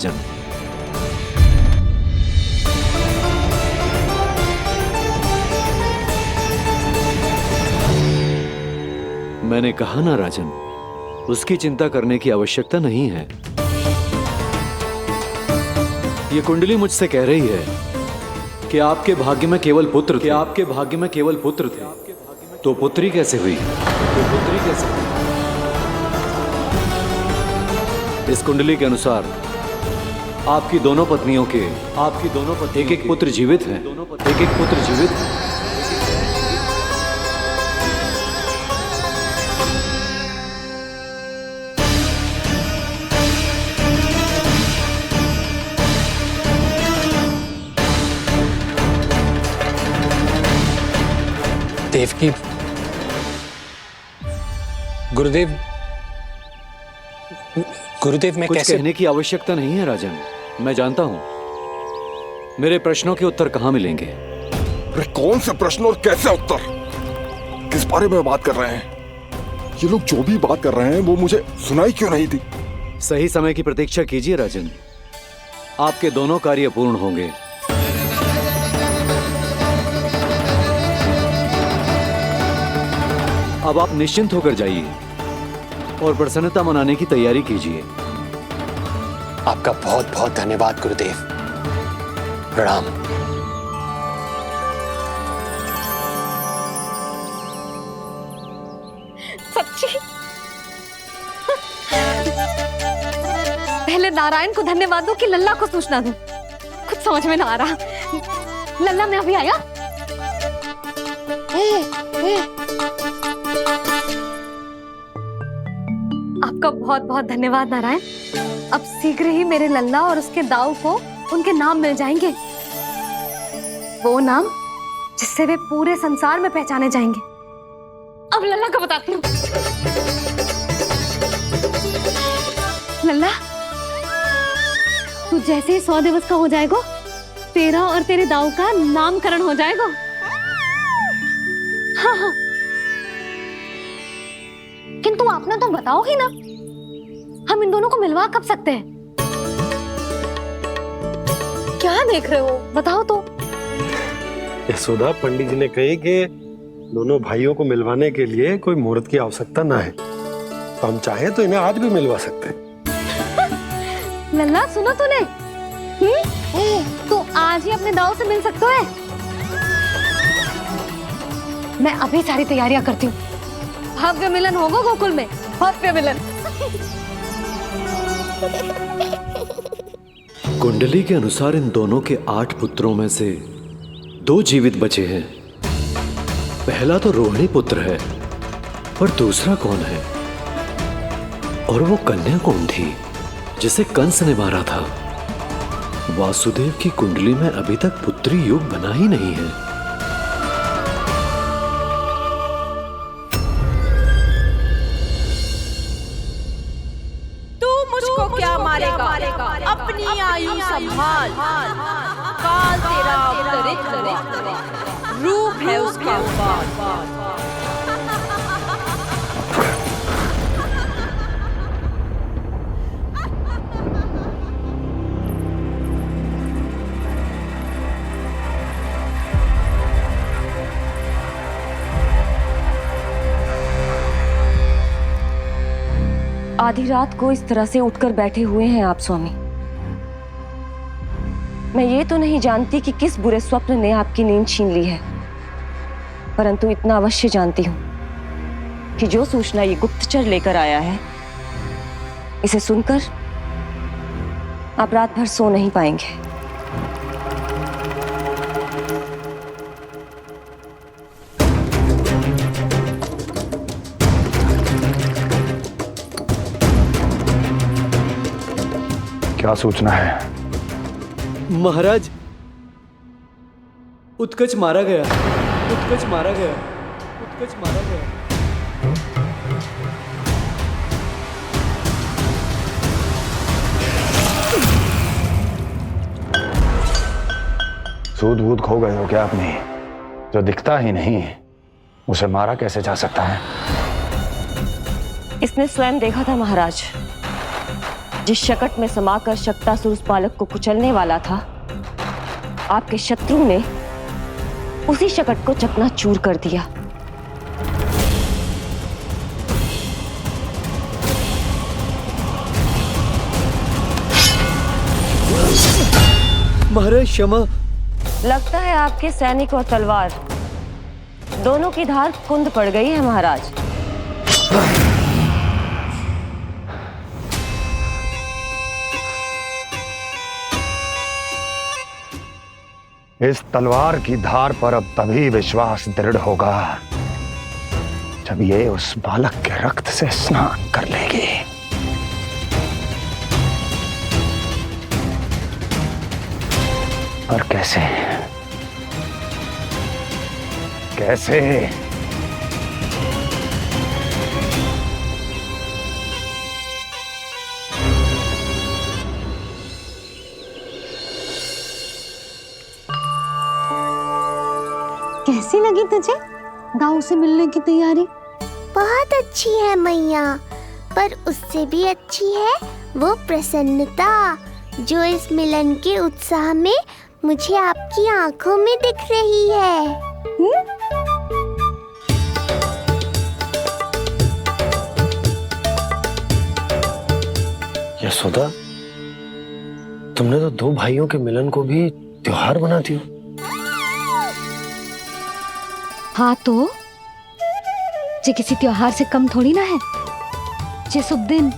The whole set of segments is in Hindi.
जन। मैंने कहा ना राजन, उसकी चिंता करने की आवश्यकता नहीं है। ये कुंडली मुझसे कह रही है कि आपके भाग्य में केवल पुत्र थे। आपके भाग्य में केवल पुत्र थे, तो पुत्री कैसे हुई? इस कुंडली के अनुसार आपकी दोनों पत्नियों के एक एक पुत्र जीवित हैं। देवकी, गुरुदेव मैं कुछ कैसे? कहने की आवश्यकता नहीं है राजन, मैं जानता हूं मेरे प्रश्नों के उत्तर कहां मिलेंगे। अरे कौन से प्रश्न और कैसे उत्तर? किस बारे में बात कर रहे हैं? ये लोग जो भी बात कर रहे हैं वो मुझे सुनाई क्यों नहीं थी? सही समय की प्रतीक्षा कीजिए राजन, आपके दोनों कार्य पूर्ण होंगे। अब आप निश्चिंत होकर जाइए और प्रसन्नता मनाने की तैयारी कीजिए। आपका बहुत बहुत धन्यवाद गुरुदेव। प्रणाम। सच्ची? पहले नारायण को धन्यवाद दूं कि लल्ला को सूचना दूं? कुछ समझ में ना आ रहा। लल्ला मैं अभी आया। आपका बहुत बहुत धन्यवाद नारायण। अब शीघ्र ही मेरे लल्ला और उसके दाऊ को उनके नाम मिल जाएंगे, वो नाम जिससे वे पूरे संसार में पहचाने जाएंगे। अब लल्ला को बताती हूँ। लल्ला, तू जैसे ही 100 दिवस का हो जाएगा, तेरा और तेरे दाऊ का नामकरण हो जाएगा। हाँ हाँ, किंतु आपने तो बताओ ही ना, हम इन दोनों को मिलवा कब सकते हैं? क्या देख रहे हो, बताओ तो। यशोदा, पंडित जी ने कही कि दोनों भाइयों को मिलवाने के लिए कोई मुहूर्त की आवश्यकता ना है, तो हम चाहे तो इन्हें आज भी मिलवा सकते हैं। लल्ला सुनो तूने, तू आज ही अपने दाऊ से मिल सकते है। मैं अभी सारी तैयारियां करती हूँ। भव्य मिलन होगा गोकुल में, भव्य मिलन। कुंडली के अनुसार इन दोनों के 8 पुत्रों में से 2 जीवित बचे हैं। पहला तो रोहिणी पुत्र है, पर दूसरा कौन है? और वो कन्या कौन थी जिसे कंस ने मारा था? वासुदेव की कुंडली में अभी तक पुत्री योग बना ही नहीं है। क्या मारेगा? अपनी आयु संभाल, काल तेरा अवतरित करे, रूप है उसका बाल। आधी रात को इस तरह से उठकर बैठे हुए हैं आप स्वामी। मैं ये तो नहीं जानती कि किस बुरे स्वप्न ने आपकी नींद छीन ली है, परंतु इतना अवश्य जानती हूं कि जो सूचना ये गुप्तचर लेकर आया है, इसे सुनकर आप रात भर सो नहीं पाएंगे। क्या सूचना है? महाराज, उत्कच मारा गया। सूद वूद खो गए हो क्या अपनी? जो दिखता ही नहीं उसे मारा कैसे जा सकता है? इसने स्वयं देखा था महाराज। जिस शकट में समाकर शक्तासुर उस बालक को कुचलने वाला था, आपके शत्रु ने उसी शकट को चकनाचूर कर दिया। महाराज क्षमा। लगता है आपके सैनिक और तलवार दोनों की धार कुंद पड़ गई है महाराज। इस तलवार की धार पर अब तभी विश्वास दृढ़ होगा जब ये उस बालक के रक्त से स्नान कर लेगी। और कैसे कैसे? कैसी लगी तुझे दाऊ से मिलने की तैयारी? बहुत अच्छी है मैया, पर उससे भी अच्छी है वो प्रसन्नता जो इस मिलन के उत्साह में मुझे आपकी आंखों में दिख रही है। यशोदा, तुमने तो दो भाइयों के मिलन को भी त्योहार बना दिया। हाँ तो ये किसी त्योहार से कम थोड़ी ना है। ये शुभ दिन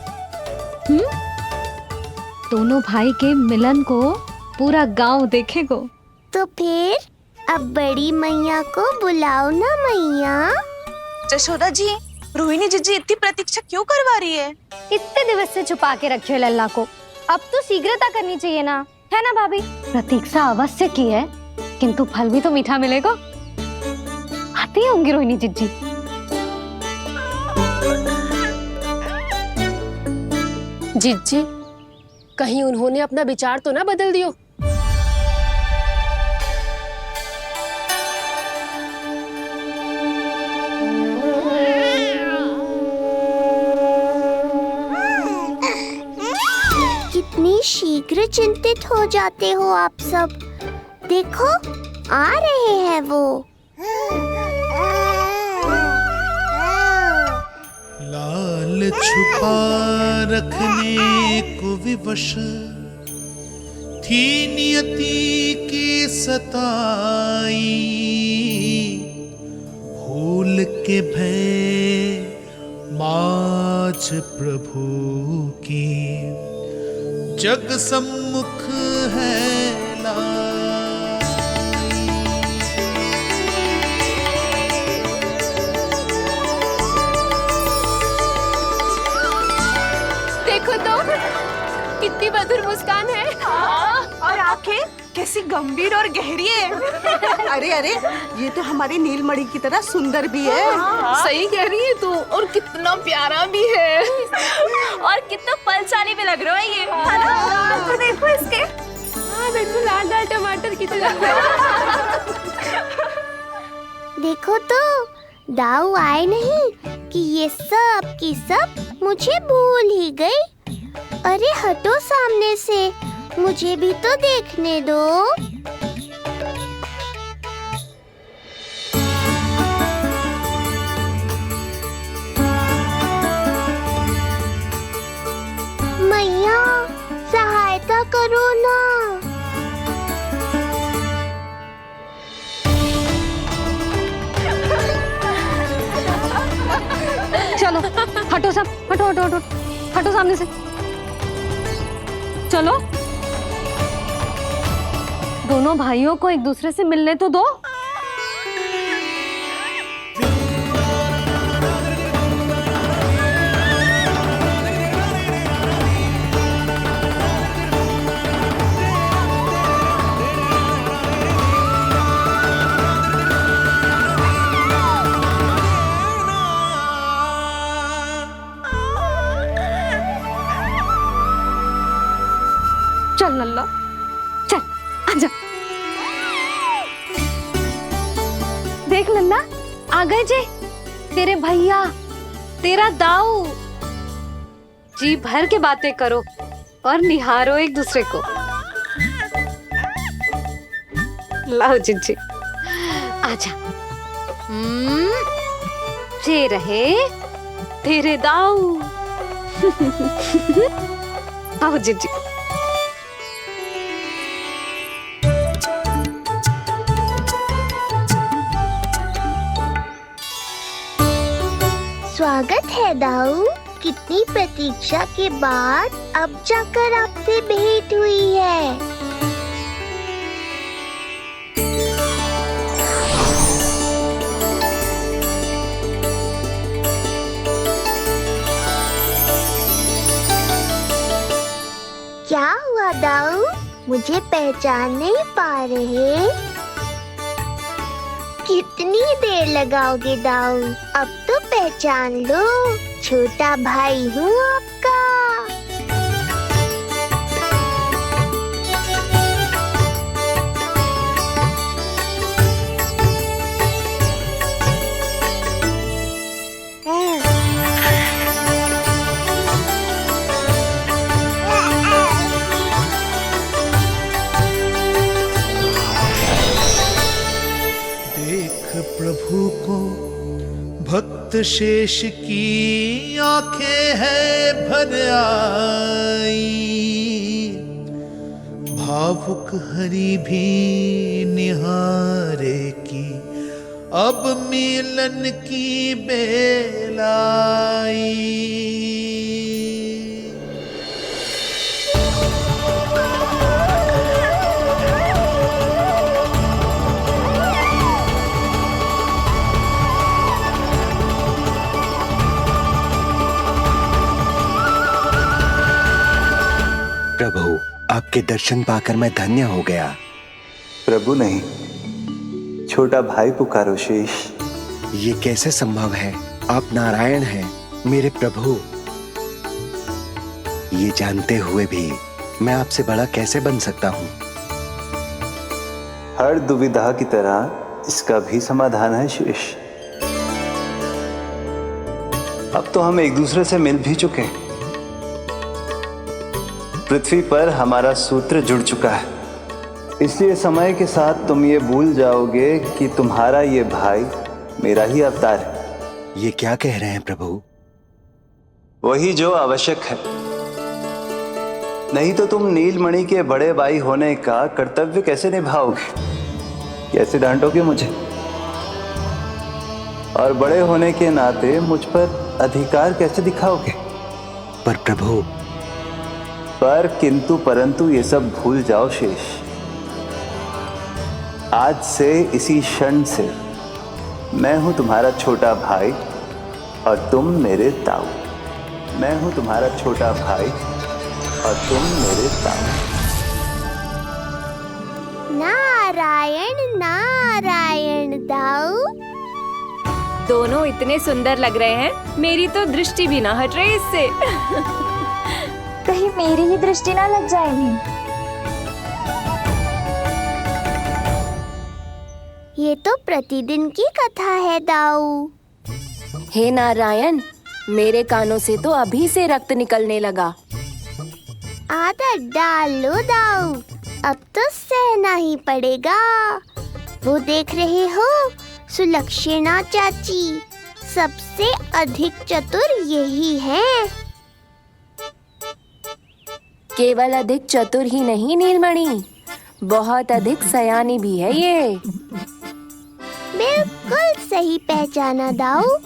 दोनों भाई के मिलन को पूरा गांव देखेगो। तो फिर अब बड़ी मैया को बुलाओ ना मैया। यशोदा जी, रोहिणी जीजी इतनी प्रतीक्षा क्यों करवा रही है? इतने दिवस से छुपा के रखे हो लल्ला को, अब तो शीघ्रता करनी चाहिए ना, है ना भाभी? प्रतीक्षा अवश्य की है, किंतु फल भी तो मीठा मिलेगा। आती होंगी रोहिणी जीजी। जीजी, कहीं उन्होंने अपना विचार तो ना बदल दियो? कितनी शीघ्र चिंतित हो जाते हो आप सब। देखो आ रहे हैं वो। लाल छुपा रखने को विवश थी नियति की सताई, भूल के भय माज प्रभु की जग सम्मुख है देखो तो कितनी मधुर मुस्कान है। और आंखें कैसी गंभीर और गहरी है। अरे अरे, ये तो हमारी नीलमणि की तरह सुंदर भी है। सही कह रही है तू, और कितना प्यारा भी है। और कितना पलसानी भी लग रहा है ये। तो देखो इसके। हाँ बिल्कुल लाल लाल टमाटर की तरह। देखो तो दाऊ आए नहीं कि ये सब की सब मुझे भूल ही गई। अरे हटो सामने से, मुझे भी तो देखने दो। मैया सहायता करो ना। चलो हटो सब, हटो हटो हटो हटो सामने से। चलो दोनों भाइयों को एक दूसरे से मिलने तो दो। चल लल्ला, चल आजा। देख लल्ला, आ गए जे तेरे भैया, तेरा दाऊ। जी भर के बातें करो, और निहारो एक दूसरे को। लाओ जिज्जी, आजा। ये रहे तेरे दाऊ। आओ जिज्जी। स्वागत है दाऊ। कितनी प्रतीक्षा के बाद अब जाकर आपसे भेंट हुई है। क्या हुआ दाऊ? मुझे पहचान नहीं पा रहे? कितनी देर लगाओगे दाऊ? अब तो पहचान लो, छोटा भाई हूँ आपका। प्रभु को भक्त शेष की आंखें हैं भर आई, भावुक हरि भी निहारे की अब मिलन की बेल आई। प्रभु, आपके दर्शन पाकर मैं धन्य हो गया। प्रभु नहीं, छोटा भाई पुकारो शेष। ये कैसे संभव है? आप नारायण हैं, मेरे प्रभु। ये जानते हुए भी मैं आपसे बड़ा कैसे बन सकता हूँ? हर दुविधा की तरह इसका भी समाधान है शेष। अब तो हम एक दूसरे से मिल भी चुके हैं। पृथ्वी पर हमारा सूत्र जुड़ चुका है, इसलिए समय के साथ तुम ये भूल जाओगे कि तुम्हारा ये भाई मेरा ही अवतार है। ये क्या कह रहे हैं प्रभु? वही जो आवश्यक है, नहीं तो तुम नीलमणि के बड़े भाई होने का कर्तव्य कैसे निभाओगे? कैसे डांटोगे मुझे? और बड़े होने के नाते मुझ पर अधिकार कैसे दिखाओगे? पर प्रभु, पर किंतु परंतु ये सब भूल जाओ शेष। आज से इसी क्षण से मैं हूं तुम्हारा छोटा भाई और तुम मेरे ताऊ। मैं हूं तुम्हारा छोटा भाई और तुम मेरे ताऊ। नारायण नारायण दाऊ। दोनों इतने सुंदर लग रहे हैं, मेरी तो दृष्टि भी ना हट रही इससे। कहीं मेरी ही दृष्टि ना लग जाएगी। ये तो प्रतिदिन की कथा है दाऊ। हे नारायण, मेरे कानों से तो अभी से रक्त निकलने लगा। आदत डाल लो दाऊ, अब तो सहना ही पड़ेगा। वो देख रहे हो, सुलक्षणा चाची सबसे अधिक चतुर यही है। केवल अधिक चतुर ही नहीं नीलमणि, बहुत अधिक सयानी भी है ये। बिल्कुल सही पहचाना दाऊ,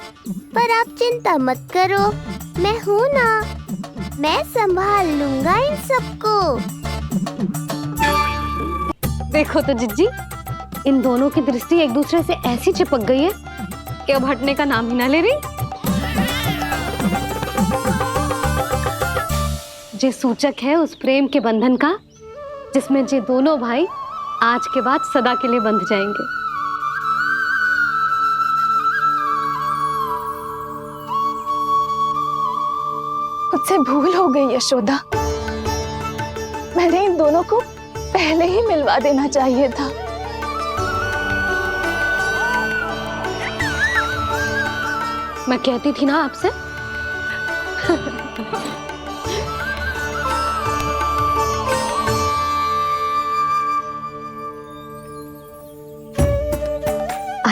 पर आप चिंता मत करो, मैं हूँ ना, मैं संभाल लूंगा इन सबको। देखो तो जिज्जी, इन दोनों की दृष्टि एक दूसरे से ऐसी चिपक गई है कि अब हटने का नाम ही ना ले रही। जे सूचक है उस प्रेम के बंधन का, जिसमें जे दोनों भाई आज के बाद सदा के लिए बंध जाएंगे। मुझसे भूल हो गई यशोदा, मैंने इन दोनों को पहले ही मिलवा देना चाहिए था। मैं कहती थी ना आपसे।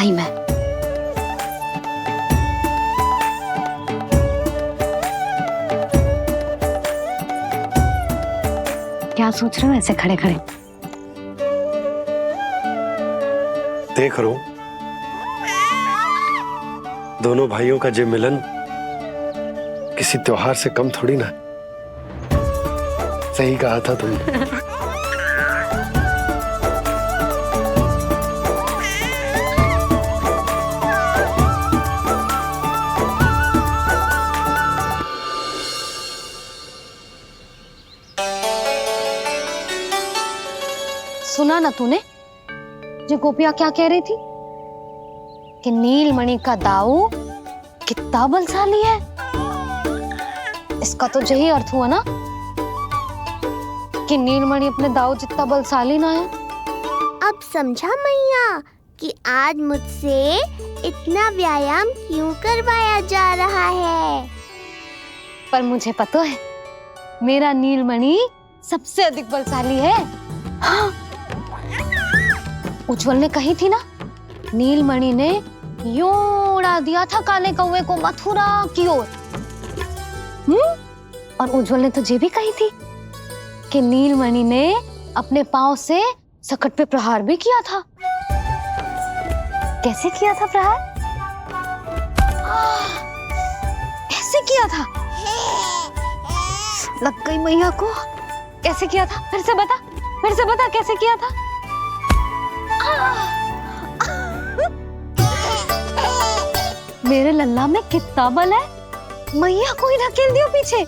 आई मैं। क्या सोच रहे हो ऐसे खड़े खड़े? देख रहा हूं दोनों भाइयों का ये मिलन किसी त्योहार से कम थोड़ी ना। सही कहा था तुमने। सुना ना तूने जो गोपिया क्या कह रही थी कि नीलमणि का दाऊ कितना बलशाली है। इसका तो यही अर्थ हुआ ना कि नीलमणि अपने दाऊ जितना बलशाली ना है। अब समझा मैया कि आज मुझसे इतना व्यायाम क्यों करवाया जा रहा है। पर मुझे पता है मेरा नीलमणि सबसे अधिक बलशाली है। हाँ। उज्जवल ने कही थी ना, नीलमणि ने यूं उड़ा दिया था काले कौवे को मथुरा की ओर। और उज्जवल ने तो ये भी कही थी कि नीलमणि ने अपने पांव से सकट पे प्रहार भी किया था। कैसे किया था प्रहार? कैसे किया था? लग गई मैया को। कैसे किया था? फिर से बता कैसे किया था? मेरे लल्ला में कितना बल है। मैया को ही ढकेल दियो पीछे।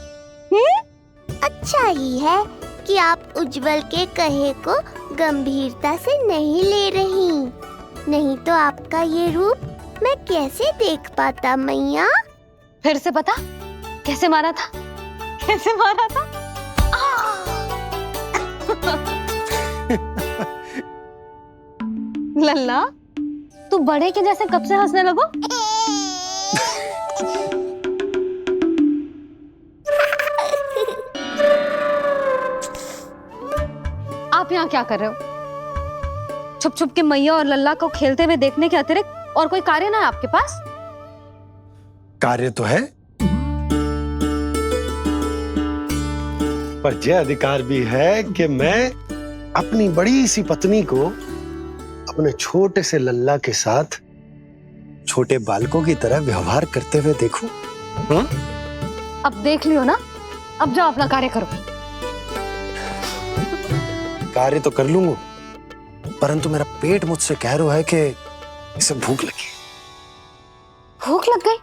अच्छा ही है कि आप उज्जवल के कहे को गंभीरता से नहीं ले रही, नहीं तो आपका ये रूप मैं कैसे देख पाता मैया। फिर से बता कैसे मारा था? कैसे मारा था? लल्ला तू बड़े के जैसे कब से हंसने लगो? आप यहाँ क्या कर रहे हो? छुप छुप के मैया और लल्ला को खेलते हुए देखने के अतिरिक्त और कोई कार्य ना है आपके पास? कार्य तो है, पर यह अधिकार भी है कि मैं अपनी बड़ी सी पत्नी को अपने छोटे से लल्ला के साथ छोटे बालकों की तरह व्यवहार करते हुए देखूं। अब देख लियो ना, अब जाओ अपना कार्य करो। कार्य तो कर लूंगा, परंतु मेरा पेट मुझसे कह रहा है कि इसे भूख लगी। भूख लग गई?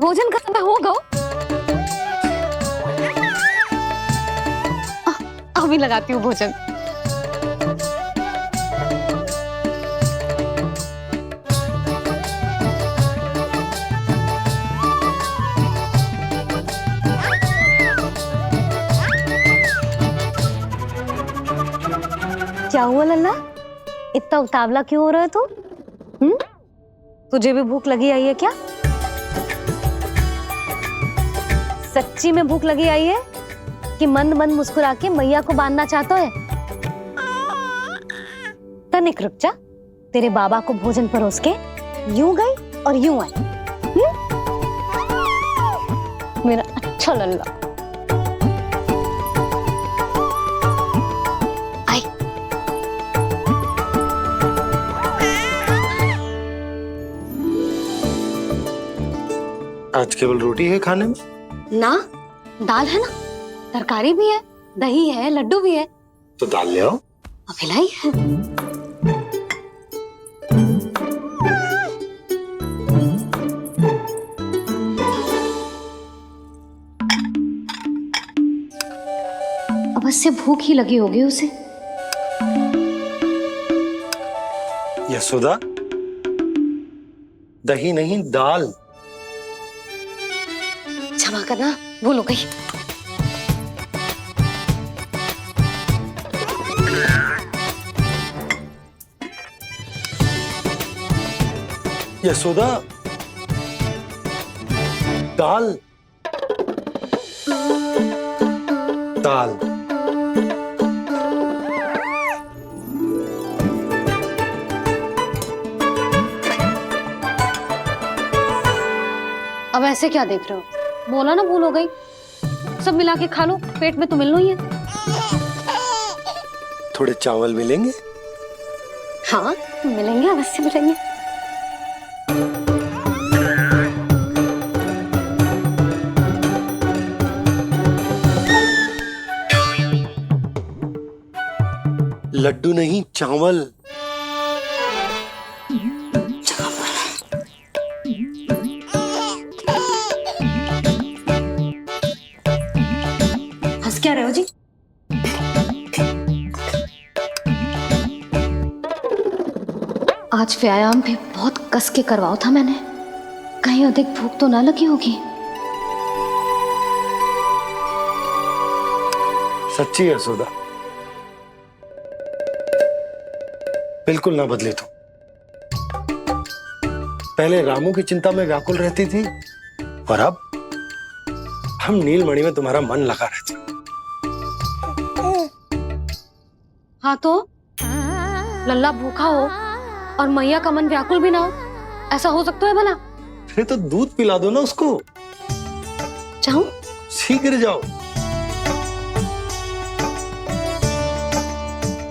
भोजन का समय होगा। अभी लगाती हूँ भोजन। क्या हुआ लल्ला? इतना उतावला क्यों हो रहा है तू? तुझे भी भूख लगी आई है क्या? सच्ची में भूख लगी आई है कि मंद मंद मुस्कुरा के मैया को बांधना चाहता है? तनिक रुक जा, तेरे बाबा को भोजन परोस के यूं गई और यूं आई। मेरा अच्छा लल्ला। आज केवल रोटी है खाने में? ना, दाल है ना, तरकारी भी है, दही है, लड्डू भी है। तो दाल ले आओ। अभी लाई है। अवश्य भूख ही लगी होगी उसे। यशोदा, दही नहीं दाल। क्षमा करना, भूल हो गई। यशोदा, दाल दाल। अब ऐसे क्या देख रहे हो? बोला ना भूल हो गई। सब मिला के खा लो, पेट में तो मिलना ही है। थोड़े चावल मिलेंगे? हाँ मिलेंगे, अवश्य मिलेंगे। लड्डू नहीं, चावल। हंस क्या रहे हो जी? आज व्यायाम भी बहुत कस के करवाओ था मैंने, कहीं अधिक भूख तो ना लगी होगी। सच्ची यशोदा, बिल्कुल ना बदले तू। पहले रामू की चिंता में व्याकुल रहती थी और अब हम नीलमणि में तुम्हारा मन लगा रहता। हाँ तो लल्ला भूखा हो और मैया का मन व्याकुल भी ना हो, ऐसा हो सकता है भला? फिर तो दूध पिला दो ना उसको। जाऊं? शीघ्र जाओ।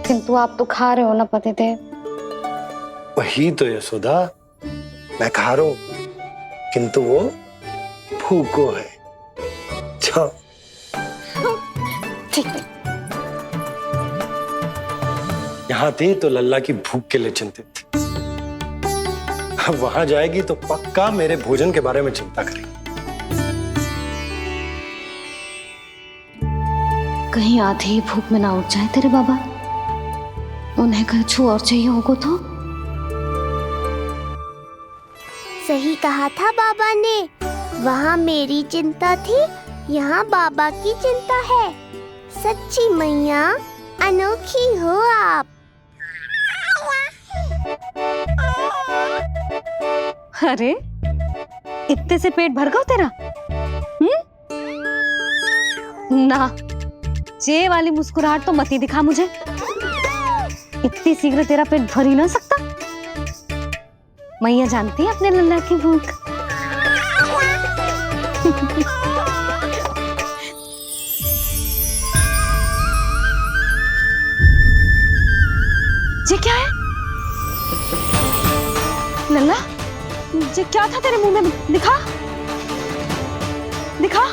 किंतु आप तो खा रहे हो ना पतिदेव। वही तो यशोदा, मैं खा रहा हूं, किंतु वो भूखो है। जाओ। ठीक है। यहाँ थे तो लल्ला की भूख के लिए चिंतित थी, अब वहां जाएगी तो पक्का मेरे भोजन के बारे में चिंता करेगी। कहीं आधी भूख में ना उठ जाए तेरे बाबा, उन्हें कुछ और चाहिए होगा तो? सही कहा था बाबा ने, वहाँ मेरी चिंता थी, यहाँ बाबा की चिंता है। सच्ची मैया, अनोखी हो आप। अरे इतने से पेट भर गया तेरा? ना, ये वाली मुस्कुराहट तो मत ही दिखा मुझे। इतनी शीघ्र तेरा पेट भर ही ना सकता। मैया जानती है अपने लल्ला की भूख। ये क्या है लल्ला? ये क्या था तेरे मुंह में? दिखा दिखा।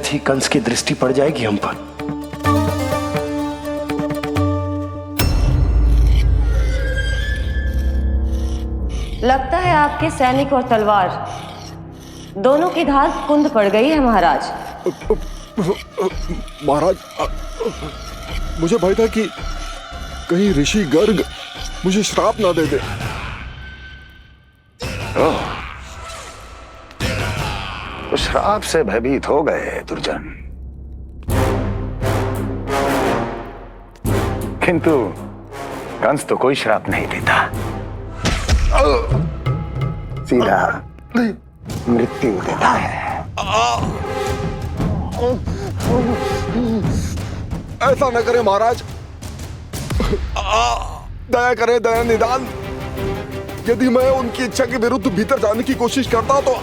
थी कंस की दृष्टि पड़ जाएगी हम पर। लगता है आपके सैनिक और तलवार दोनों की धार कुंद पड़ गई है महाराज। महाराज, मुझे भय था कि कहीं ऋषि गर्ग मुझे श्राप ना दे दे। तो श्राप से भयभीत हो गए दुर्जन, किंतु कंस तो कोई श्राप नहीं देता, सीधा मृत्यु देता है। ऐसा न करे महाराज, दया करे, दया निदान। यदि मैं उनकी इच्छा के विरुद्ध भीतर जाने की कोशिश करता तो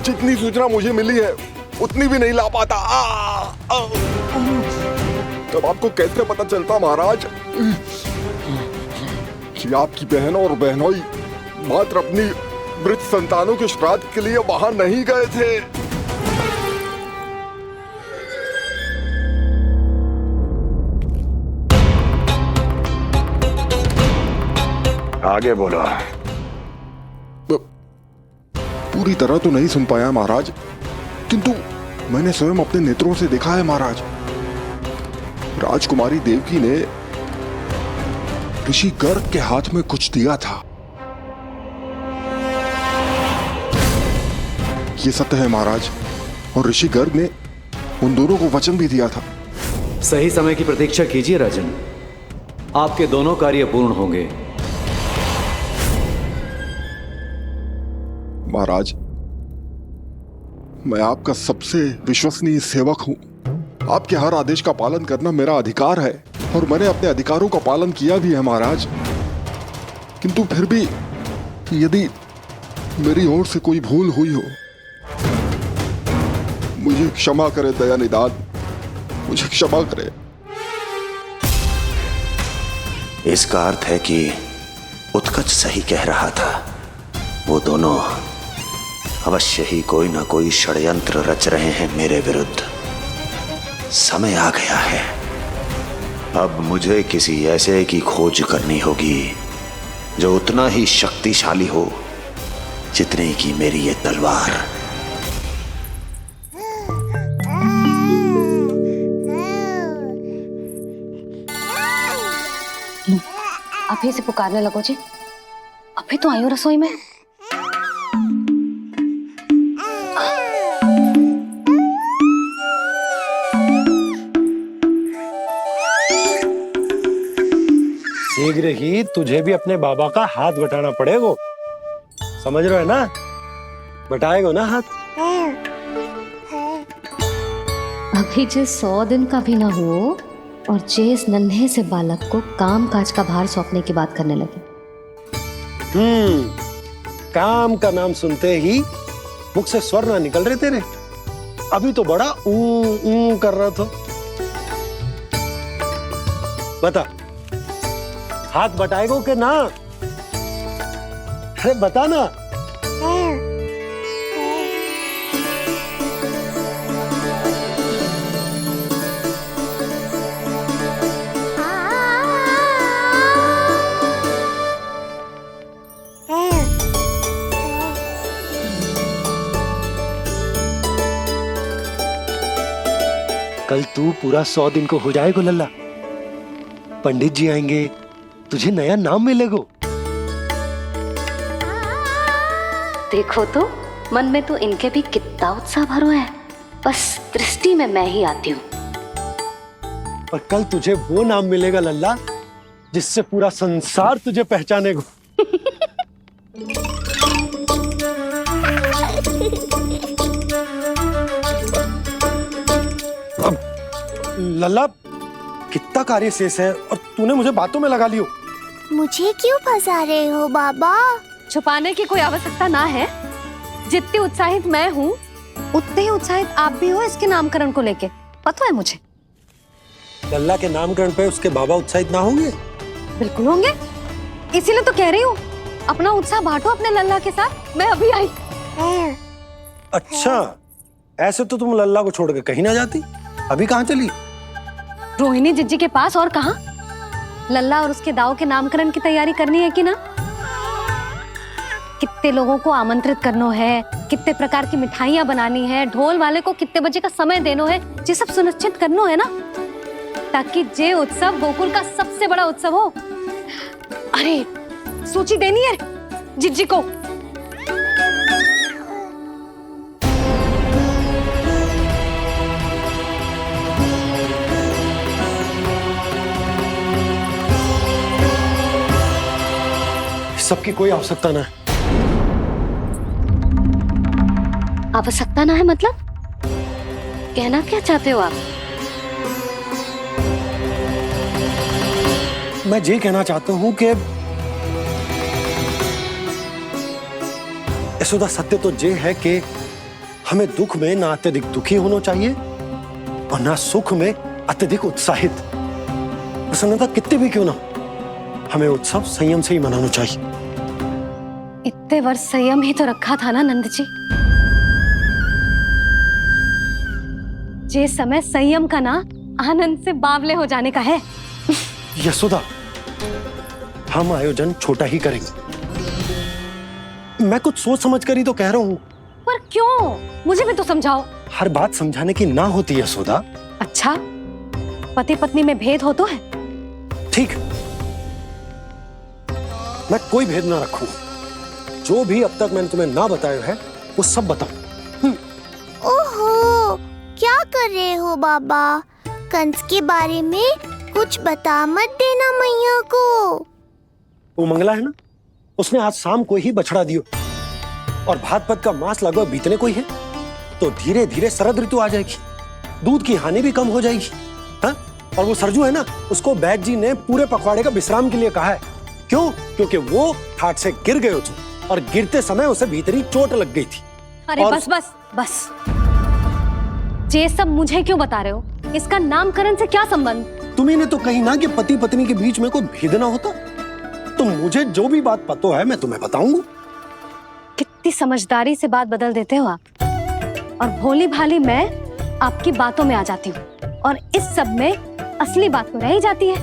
जितनी सूचना मुझे मिली है उतनी भी नहीं ला पाता। तब आपको कैसे पता चलता महाराज कि आपकी बहन और बहनोई मात्र अपनी मृत संतानों के श्राद्ध के लिए वहां नहीं गए थे? आगे बोलो। पूरी तरह तो नहीं सुन पाया महाराज, किंतु मैंने स्वयं अपने नेत्रों से देखा है महाराज। राजकुमारी देवकी ने ऋषि गर्ग के हाथ में कुछ दिया था। ये सत्य है महाराज, और ऋषि गर्ग ने उन दोनों को वचन भी दिया था। सही समय की प्रतीक्षा कीजिए राजन, आपके दोनों कार्य पूर्ण होंगे। महाराज, मैं आपका सबसे विश्वसनीय सेवक हूं। आपके हर आदेश का पालन करना मेरा अधिकार है और मैंने अपने अधिकारों का पालन किया भी है महाराज। किंतु फिर भी यदि मेरी ओर से कोई भूल हुई हो, मुझे क्षमा करे दयानिधान, मुझे क्षमा करे। इसका अर्थ है कि उत्कच सही कह रहा था। वो दोनों अवश्य ही कोई ना कोई षड्यंत्र रच रहे हैं मेरे विरुद्ध। समय आ गया है, अब मुझे किसी ऐसे की खोज करनी होगी जो उतना ही शक्तिशाली हो जितने की मेरी ये तलवार। अभी से पुकारने लगो जी, अभी तो आई हूँ रसोई में। शीघ्र ही तुझे भी अपने बाबा का हाथ बटाना पड़ेगा, समझ रहे हो ना? बटाएगा ना हाथ? अभी जो 100 दिन का भी ना हो और जिस नन्हे से बालक को काम काज का भार सौंपने की बात करने लगे। काम का नाम सुनते ही मुख से स्वर ना निकल रहे तेरे। अभी तो बड़ा ऊ कर रहा था। बता, हाथ बटाएगो के ना? अरे बता ना। कल तू पूरा 100 दिन को हो जाएगा लल्ला। पंडित जी आएंगे, तुझे नया नाम मिलेगा। देखो तो मन में तो इनके भी कितना उत्साह भरो है, बस दृष्टि में मैं ही आती हूँ। और कल तुझे वो नाम मिलेगा लल्ला जिससे पूरा संसार तुझे पहचानेगा। लल्ला, कितना कार्य शेष है और तूने मुझे बातों में लगा लियो। मुझे क्यों फंसा रहे हो बाबा? छुपाने की कोई आवश्यकता ना है। जितनी उत्साहित मैं हूँ उतने ही उत्साहित आप भी हो इसके नामकरण को लेके, पता है मुझे। लल्ला के नामकरण पे उसके बाबा उत्साहित ना होंगे? बिल्कुल होंगे, इसीलिए तो कह रही हूँ अपना उत्साह बांटो अपने लल्ला के साथ। मैं अभी आई। अच्छा, ऐसे तो तुम लल्ला को छोड़ के कहीं ना जाती। अभी कहाँ चली? रोहिणी जिज्जी के पास, और कहाँ। लल्ला और उसके दाऊ के नामकरण की तैयारी करनी है कि ना। कितने लोगों को आमंत्रित करना है, कितने प्रकार की मिठाइयां बनानी है, ढोल वाले को कितने बजे का समय देना है, ये सब सुनिश्चित करना है ना, ताकि जे उत्सव गोकुल का सबसे बड़ा उत्सव हो। अरे सूची देनी है जिज्जी को। सबकी कोई आवश्यकता ना है। आवश्यकता ना है मतलब? कहना क्या चाहते हो आप? मैं ये कहना चाहता हूं कि यशोदा, सत्य तो ये है कि हमें दुख में ना अत्यधिक दुखी होना चाहिए और ना सुख में अत्यधिक उत्साहित। प्रसन्नता कितनी भी क्यों ना, हमें उत्सव संयम से ही मनाना चाहिए। इतने वर्ष संयम ही तो रखा था ना नंद जी। ये समय संयम का ना आनंद से बावले हो जाने का है। यशोदा, हम आयोजन छोटा ही करेंगे। मैं कुछ सोच समझ कर ही तो कह रहा हूँ। पर क्यों? मुझे भी तो समझाओ। हर बात समझाने की ना होती यशोदा। अच्छा, पति पत्नी में भेद हो तो है? ठीक, मैं कोई भेद ना रखूं। जो भी अब तक मैंने तुम्हें ना बताया है वो सब बताऊं। ओहो, क्या कर रहे हो बाबा? कंस के बारे में कुछ बता मत देना मैया को। वो मंगला है ना, उसने आज शाम को ही बछड़ा दियो और भाद्रपद का मास लगभग बीतने को ही है, तो धीरे धीरे शरद ऋतु आ जाएगी, दूध की हानि भी कम हो जाएगी। हाँ? और वो सरजू है ना, उसको बैद जी ने पूरे पखवाड़े का विश्राम के लिए कहा है। क्यों? क्योंकि वो ठाट से गिर गए थे और गिरते समय उसे भीतरी चोट लग गई थी। अरे बस बस बस, ये सब मुझे क्यों बता रहे हो? इसका नामकरण से क्या संबंध? तुम्ही ने तो कही ना कि पति पत्नी के बीच में कोई भेद ना होता। तो मुझे जो भी बात पता है मैं तुम्हें बताऊंगा। कितनी समझदारी से बात बदल देते हो आप, और भोली भाली मैं आपकी बातों में आ जाती हूँ, और इस सब में असली बात तो रह ही जाती है।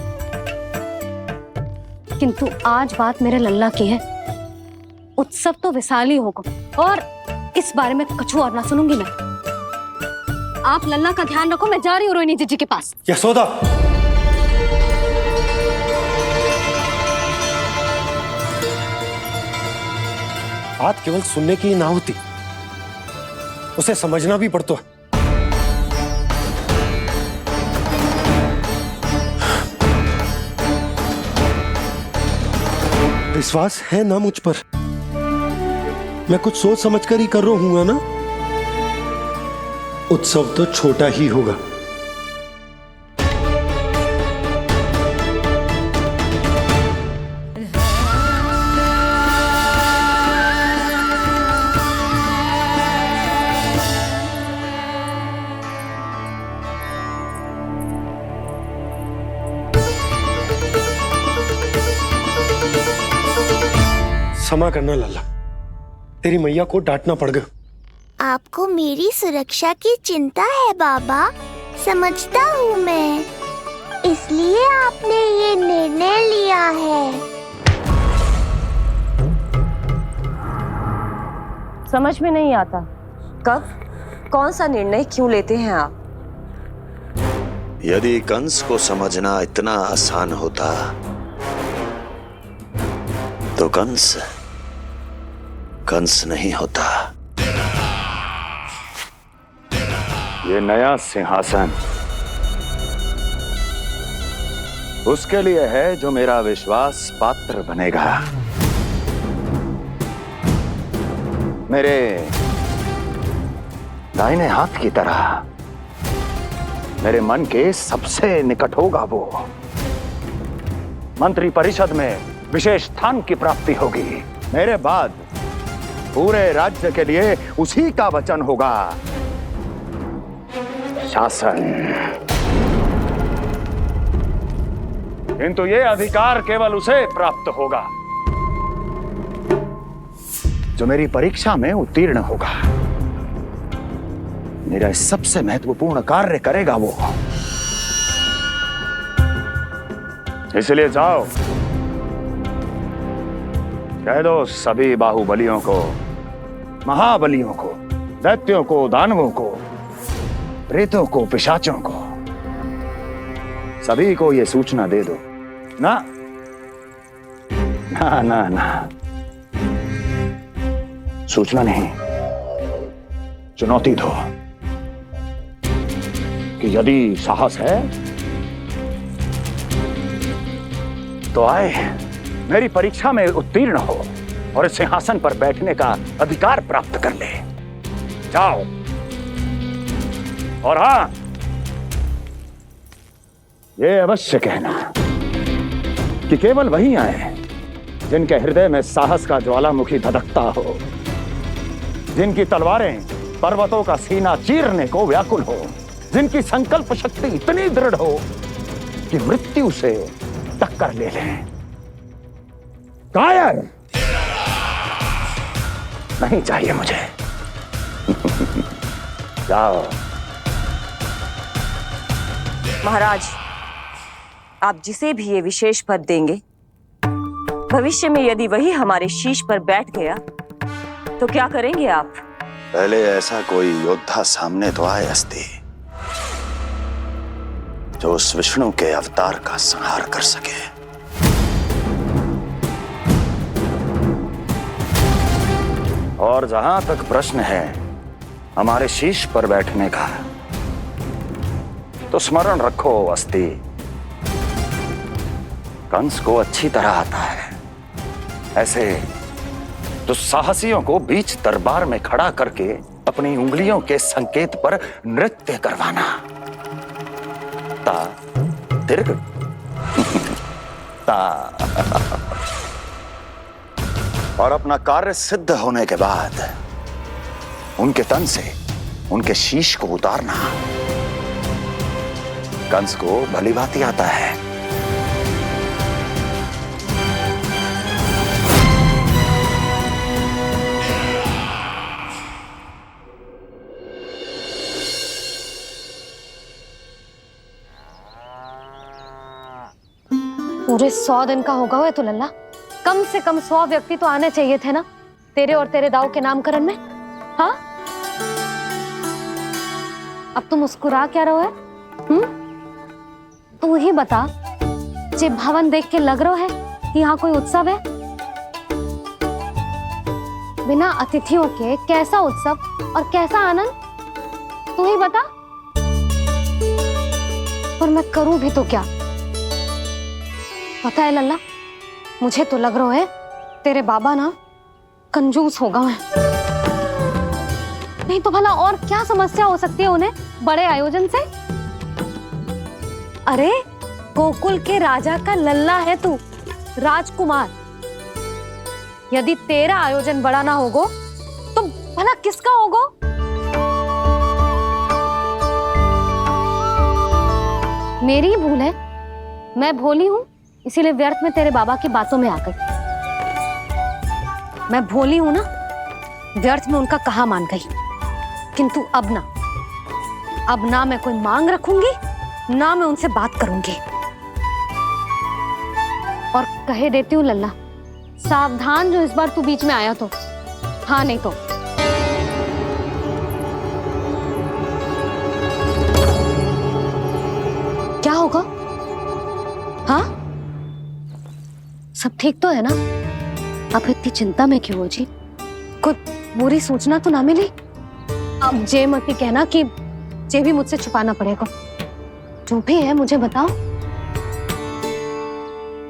किंतु आज बात मेरे लल्ला की है। उत्सव तो विशाल ही होगा, और इस बारे में कछु और ना सुनूंगी मैं। आप लल्ला का ध्यान रखो, मैं जा रही हूँ रोहिणी जीजी के पास। यशोदा, बात केवल सुनने की ना होती, उसे समझना भी पड़ता है। विश्वास है ना मुझ पर? मैं कुछ सोच समझ कर ही कर रहा हूँ ना। उत्सव तो छोटा ही होगा। क्षमा करना लल्ला, तेरी मैया को डांटना पड़ गया। आपको मेरी सुरक्षा की चिंता है बाबा, समझता हूँ मैं, इसलिए आपने ये निर्णय लिया है। समझ में नहीं आता, कब कौन सा निर्णय क्यों लेते हैं आप? यदि कंस को समझना इतना आसान होता तो कंस नहीं होता। ये नया सिंहासन उसके लिए है जो मेरा विश्वास पात्र बनेगा। मेरे दाहिने हाथ की तरह मेरे मन के सबसे निकट होगा वो। मंत्री परिषद में विशेष स्थान की प्राप्ति होगी। मेरे बाद पूरे राज्य के लिए उसी का वचन होगा। शासन। किंतु ये अधिकार केवल उसे प्राप्त होगा जो मेरी परीक्षा में उत्तीर्ण होगा। मेरा सबसे महत्वपूर्ण कार्य करेगा वो। इसलिए जाओ, कह दो सभी बाहुबलियों को, महाबलियों को, दैत्यों को, दानवों को, प्रेतों को, पिशाचों को, सभी को ये सूचना दे दो ना ना ना ना, सूचना नहीं, चुनौती दो कि यदि साहस है तो आए, मेरी परीक्षा में उत्तीर्ण हो और इस सिंहासन पर बैठने का अधिकार प्राप्त कर ले। जाओ। और हां, ये अवश्य कहना कि केवल वही आए जिनके हृदय में साहस का ज्वालामुखी धधकता हो, जिनकी तलवारें पर्वतों का सीना चीरने को व्याकुल हो, जिनकी संकल्प शक्ति इतनी दृढ़ हो कि मृत्यु से टक्कर ले लें। कायर नहीं चाहिए मुझे। जाओ। महाराज, आप जिसे भी ये विशेष पद देंगे, भविष्य में यदि वही हमारे शीश पर बैठ गया तो क्या करेंगे आप? पहले ऐसा कोई योद्धा सामने तो आए अस्ति जो उस विष्णु के अवतार का संहार कर सके। और जहां तक प्रश्न है हमारे शीश पर बैठने का, तो स्मरण रखो अस्ति, कंस को अच्छी तरह आता है ऐसे दुस्साहसियों को बीच दरबार में खड़ा करके अपनी उंगलियों के संकेत पर नृत्य करवाना। दीर्घ ता। और अपना कार्य सिद्ध होने के बाद उनके तन से उनके शीश को उतारना कंस को भली भांति आता है। पूरे 100 दिन का होगा हुआ तो लल्ला, कम से कम 100 व्यक्ति तो आने चाहिए थे ना तेरे और तेरे दाऊ के नामकरण में। हाँ, अब तुम मुस्कुरा क्या रहो है? तू ही बता, जे भवन देख के लग रहा है कि यहाँ कोई उत्सव है? बिना अतिथियों के कैसा उत्सव और कैसा आनंद, तू ही बता। और मैं करूं भी तो क्या? पता है लल्ला, मुझे तो लग रहा है तेरे बाबा ना कंजूस होगा है। नहीं तो भला और क्या समस्या हो सकती है उन्हें बड़े आयोजन से? अरे गोकुल के राजा का लल्ला है तू, राजकुमार। यदि तेरा आयोजन बड़ा ना होगो तो भला किसका होगो? मेरी ही भूल है, मैं भोली हूं, इसीलिए व्यर्थ में तेरे बाबा की बातों में आ गई। मैं भोली हूं ना, व्यर्थ में उनका कहा मान गई। किंतु अब ना मैं कोई मांग रखूंगी, ना मैं उनसे बात करूंगी। और कहे देती हूँ लल्ला, सावधान जो इस बार तू बीच में आया तो। हाँ नहीं तो क्या होगा? हाँ, सब ठीक तो है ना? आप इतनी चिंता में क्यों हो जी? कुछ बुरी सूचना तो ना मिली? अब जे मत ही कहना कि जे भी मुझसे छुपाना पड़ेगा। जो भी है मुझे बताओ।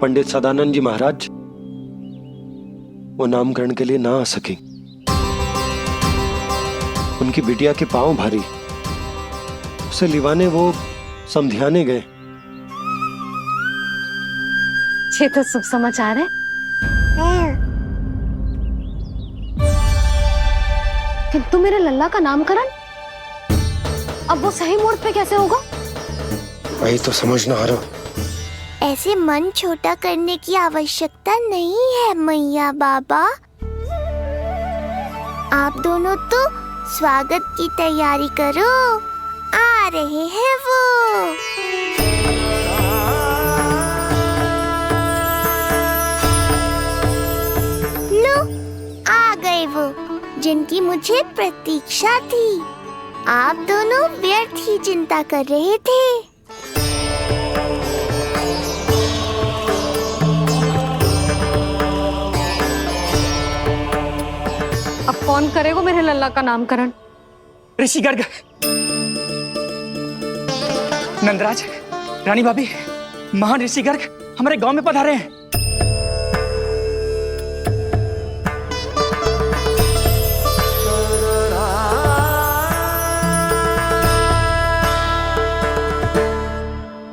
पंडित सदानंद जी महाराज वो नामकरण के लिए ना आ सके। उनकी बिटिया के पांव भारी, उसे लिवाने वो समधियाने गए। ये तो शुभ समाचार है। किंतु मेरे लल्ला का नामकरण अब वो सही मुहूर्त पे कैसे होगा? वही तो समझ ना आ रहा। ऐसे मन छोटा करने की आवश्यकता नहीं है मैया बाबा। आप दोनों तो स्वागत की तैयारी करो, आ रहे हैं वो। लो, आ गए वो जिनकी मुझे प्रतीक्षा थी। आप दोनों व्यर्थ ही चिंता कर रहे थे। अब कौन करेगा मेरे लल्ला का नामकरण? ऋषि गर्ग, नंदराज, रानी भाभी, महान ऋषि गर्ग हमारे गांव में पधारे हैं।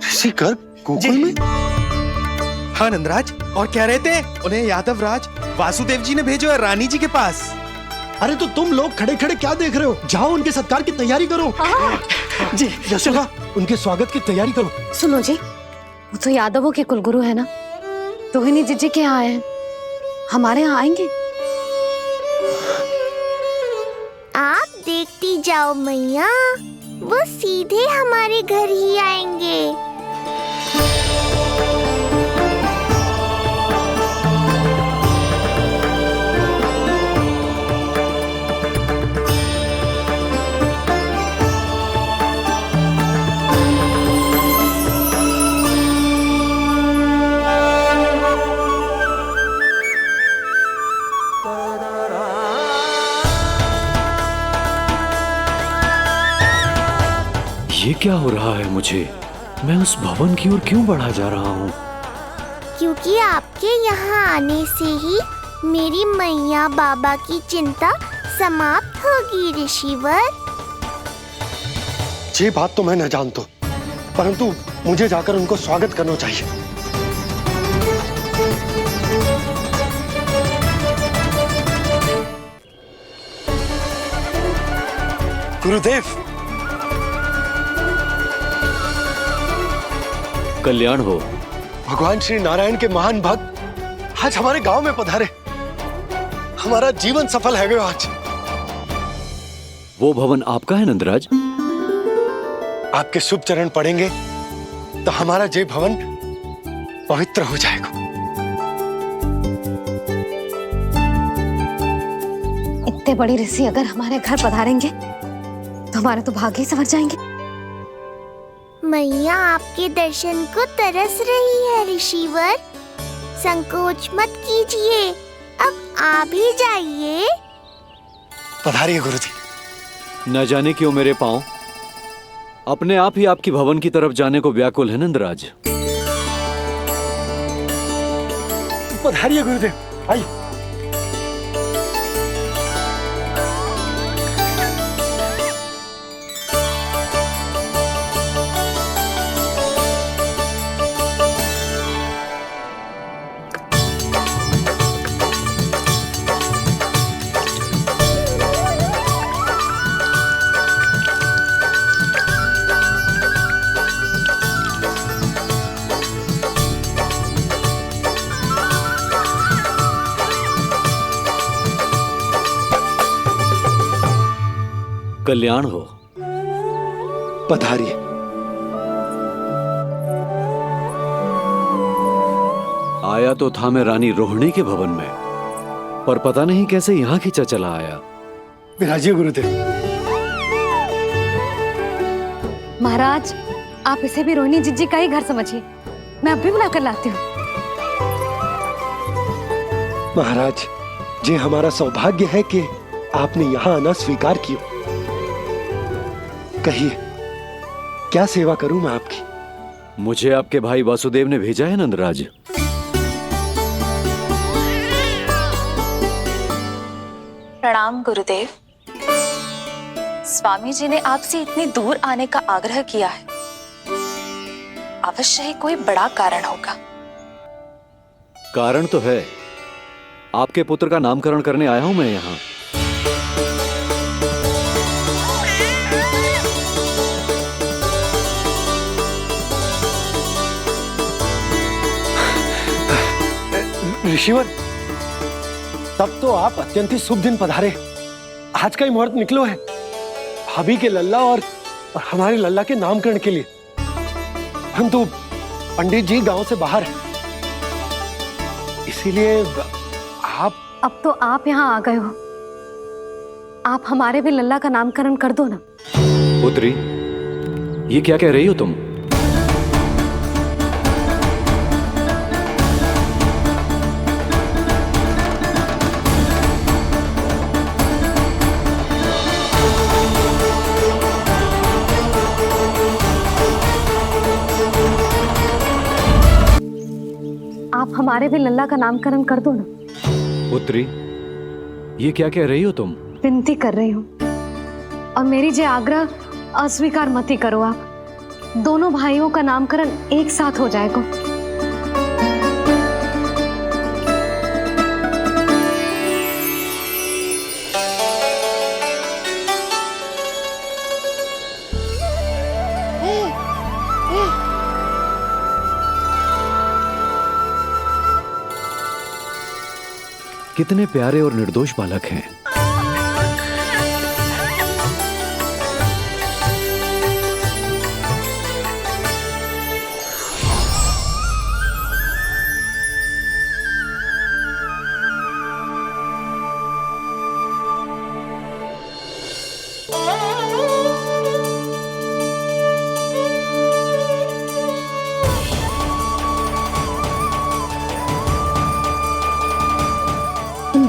ऋषि गर्ग गोकुल में? हाँ नंदराज, और कह रहे थे उन्हें यादव राज वासुदेव जी ने भेजो है रानी जी के पास। अरे तो तुम लोग खड़े खड़े क्या देख रहे हो? जाओ उनके सत्कार की तैयारी करो। जी यशोदा, उनके स्वागत की तैयारी करो। सुनो जी, वो तो यादवों के कुलगुरु है ना, रोहिणी जीजी के यहाँ आए हैं, हमारे यहाँ आएंगे। आप देखती जाओ मैया, वो सीधे हमारे घर ही आएंगे। ये क्या हो रहा है मुझे? मैं उस भवन की ओर क्यों बढ़ा जा रहा हूँ? क्योंकि आपके यहाँ आने से ही मेरी मैया बाबा की चिंता समाप्त होगी ऋषिवर। ये बात तो मैं न जानता, परंतु मुझे जाकर उनको स्वागत करना चाहिए। गुरुदेव, कल्याण हो। भगवान श्री नारायण के महान भक्त आज हमारे गांव में पधारे। हमारा जीवन सफल है गयो आज। वो भवन आपका है नंदराज? आपके शुभ चरण पड़ेंगे तो हमारा जय भवन पवित्र हो जाएगा। इतने बड़ी ऋषि अगर हमारे घर पधारेंगे तो हमारे तो भाग्य ही संवर जाएंगे। मैया आपके दर्शन को तरस रही है ऋषिवर, संकोच मत कीजिए, अब आप ही जाइए। पधारिए गुरुजी। न जाने क्यों मेरे पांव अपने आप ही आपकी भवन की तरफ जाने को व्याकुल है नंदराज। पधारिए गुरुदेव, आइए। कल्याण हो। पधारिए। आया तो था मैं रानी रोहिणी के भवन में, पर पता नहीं कैसे यहाँ खींचा चला आया। विराजिए गुरुदेव। महाराज, आप इसे भी रोहिणी जिज्जी का ही घर समझिए। मैं अब भी बुला कर लाती हूँ। महाराज, ये हमारा सौभाग्य है कि आपने यहाँ आना स्वीकार किया। कहिए, क्या सेवा करूं मैं आपकी? मुझे आपके भाई वासुदेव ने भेजा है नंदराज। प्रणाम गुरुदेव। स्वामी जी ने आपसे इतनी दूर आने का आग्रह किया है, अवश्य ही कोई बड़ा कारण होगा। कारण तो है, आपके पुत्र का नामकरण करने आया हूं मैं यहाँ। ऋषिवर, तब तो आप अत्यंत ही शुभ दिन पधारे। आज का ही मुहूर्त निकलो है भाभी के लल्ला और हमारे लल्ला के नामकरण के लिए। हम तो पंडित जी गांव से बाहर हैं, इसीलिए आप। अब तो आप यहाँ आ गए हो, आप हमारे भी लल्ला का नामकरण कर दो ना। पुत्री, ये क्या कह रही हो तुम? आप हमारे भी लल्ला का नामकरण कर दो ना। पुत्री, ये क्या कह रही हो तुम? विनती कर रही हूँ, और मेरी जे आग्रह अस्वीकार मत ही करो। आप दोनों भाइयों का नामकरण एक साथ हो जाएगा। कितने प्यारे और निर्दोष बालक हैं।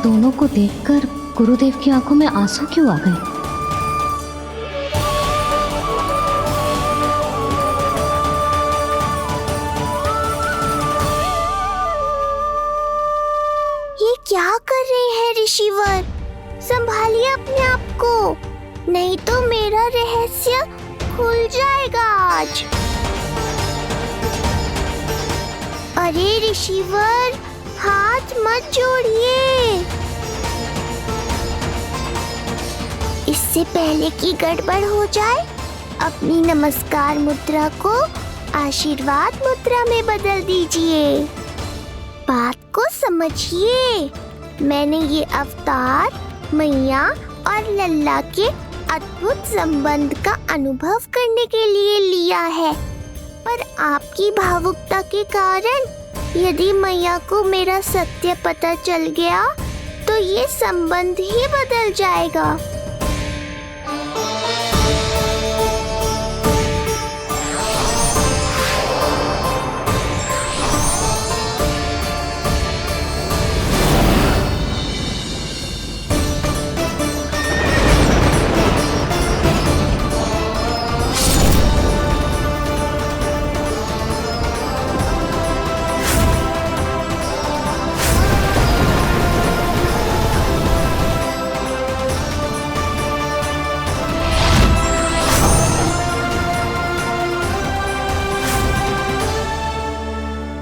दोनों को देखकर गुरुदेव की आंखों में आंसू क्यों आ गए? ये क्या कर रहे हैं ऋषिवर? संभालिए अपने आप को, नहीं तो मेरा रहस्य खुल जाएगा आज। अरे ऋषिवर, हाथ मत जोड़िए। इससे पहले कि गड़बड़ हो जाए, अपनी नमस्कार मुद्रा को आशीर्वाद मुद्रा में बदल दीजिए। बात को समझिए। मैंने ये अवतार मैया और लल्ला के अद्भुत संबंध का अनुभव करने के लिए लिया है, पर आपकी भावुकता के कारण यदि मैया को मेरा सत्य पता चल गया तो ये संबंध ही बदल जाएगा।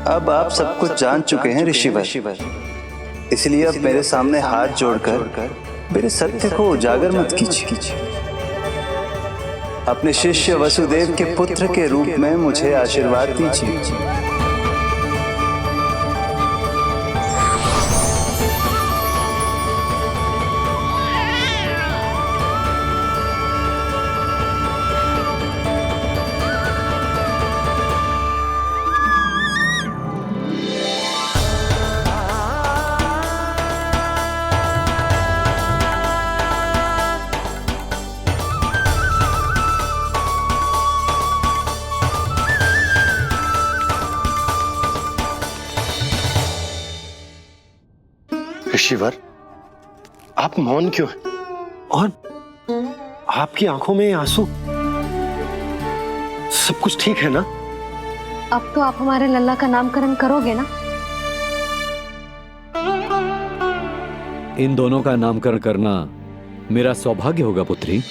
अब आप सब कुछ जान चुके हैं ऋषिवर, इसलिए अब मेरे सामने हाथ जोड़कर मेरे सत्य को उजागर मत कीजिए। अपने शिष्य वसुदेव के पुत्र के रूप में मुझे आशीर्वाद दीजिए। ऋषिवर, आप मौन क्यों हैं? और आपकी आंखों में आंसू, सब कुछ ठीक है ना? अब तो आप हमारे लल्ला का नामकरण करोगे ना? इन दोनों का नामकरण करना मेरा सौभाग्य होगा पुत्री।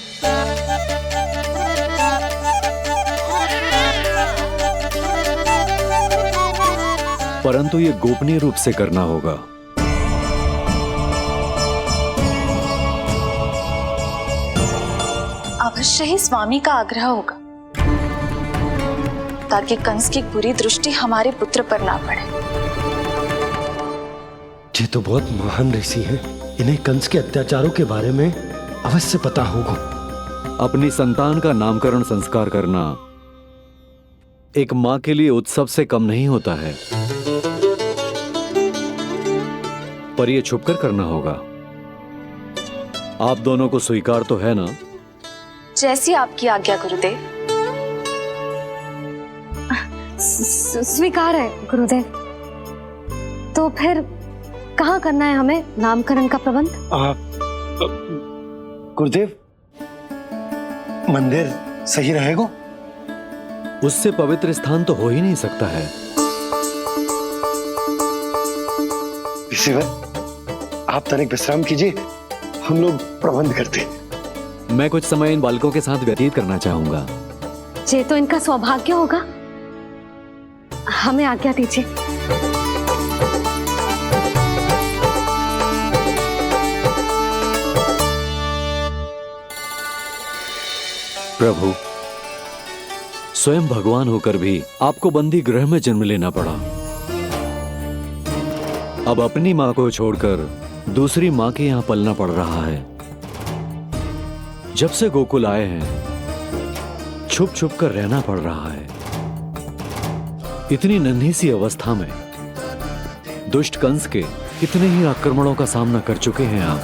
परंतु ये गोपनीय रूप से करना होगा। अवश्य ही स्वामी का आग्रह होगा, ताकि कंस की बुरी दृष्टि हमारे पुत्र पर ना पड़े। ये तो बहुत महान ऋषि हैं, इन्हें कंस के अत्याचारों के बारे में अवश्य पता होगा। अपनी संतान का नामकरण संस्कार करना एक मां के लिए उत्सव से कम नहीं होता है, पर यह छुपकर करना होगा। आप दोनों को स्वीकार तो है ना? जैसी आपकी आज्ञा गुरुदेव। स्वीकार है गुरुदेव। तो फिर कहाँ करना है हमें नामकरण का प्रबंध? गुरुदेव, मंदिर सही रहेगा? उससे पवित्र स्थान तो हो ही नहीं सकता है। ऋषिवर, आप तनिक विश्राम कीजिए, हम लोग प्रबंध करते हैं। मैं कुछ समय इन बालकों के साथ व्यतीत करना चाहूंगा। ये तो इनका सौभाग्य होगा। हमें आज्ञा दीजिए। प्रभु, स्वयं भगवान होकर भी आपको बंदी गृह में जन्म लेना पड़ा। अब अपनी मां को छोड़कर दूसरी मां के यहां पलना पड़ रहा है। जब से गोकुल आए हैं, छुप छुप कर रहना पड़ रहा है। इतनी नन्ही सी अवस्था में दुष्ट कंस के कितने ही आक्रमणों का सामना कर चुके हैं आप।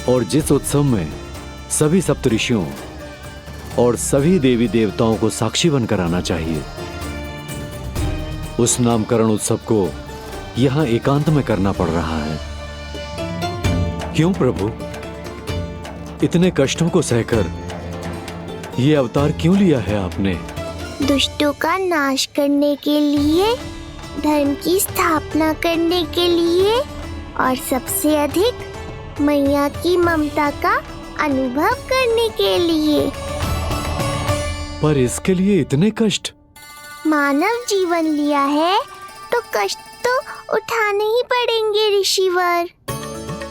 और जिस उत्सव में सभी सप्तऋषियों और सभी देवी देवताओं को साक्षी बनकर आना चाहिए, उस नामकरण उत्सव को यहां एकांत में करना पड़ रहा है। क्यों प्रभु, इतने कष्टों को सहकर ये अवतार क्यों लिया है आपने? दुष्टों का नाश करने के लिए, धर्म की स्थापना करने के लिए और सबसे अधिक मैया की ममता का अनुभव करने के लिए। पर इसके लिए इतने कष्ट? मानव जीवन लिया है तो कष्ट तो उठाने ही पड़ेंगे ऋषिवर।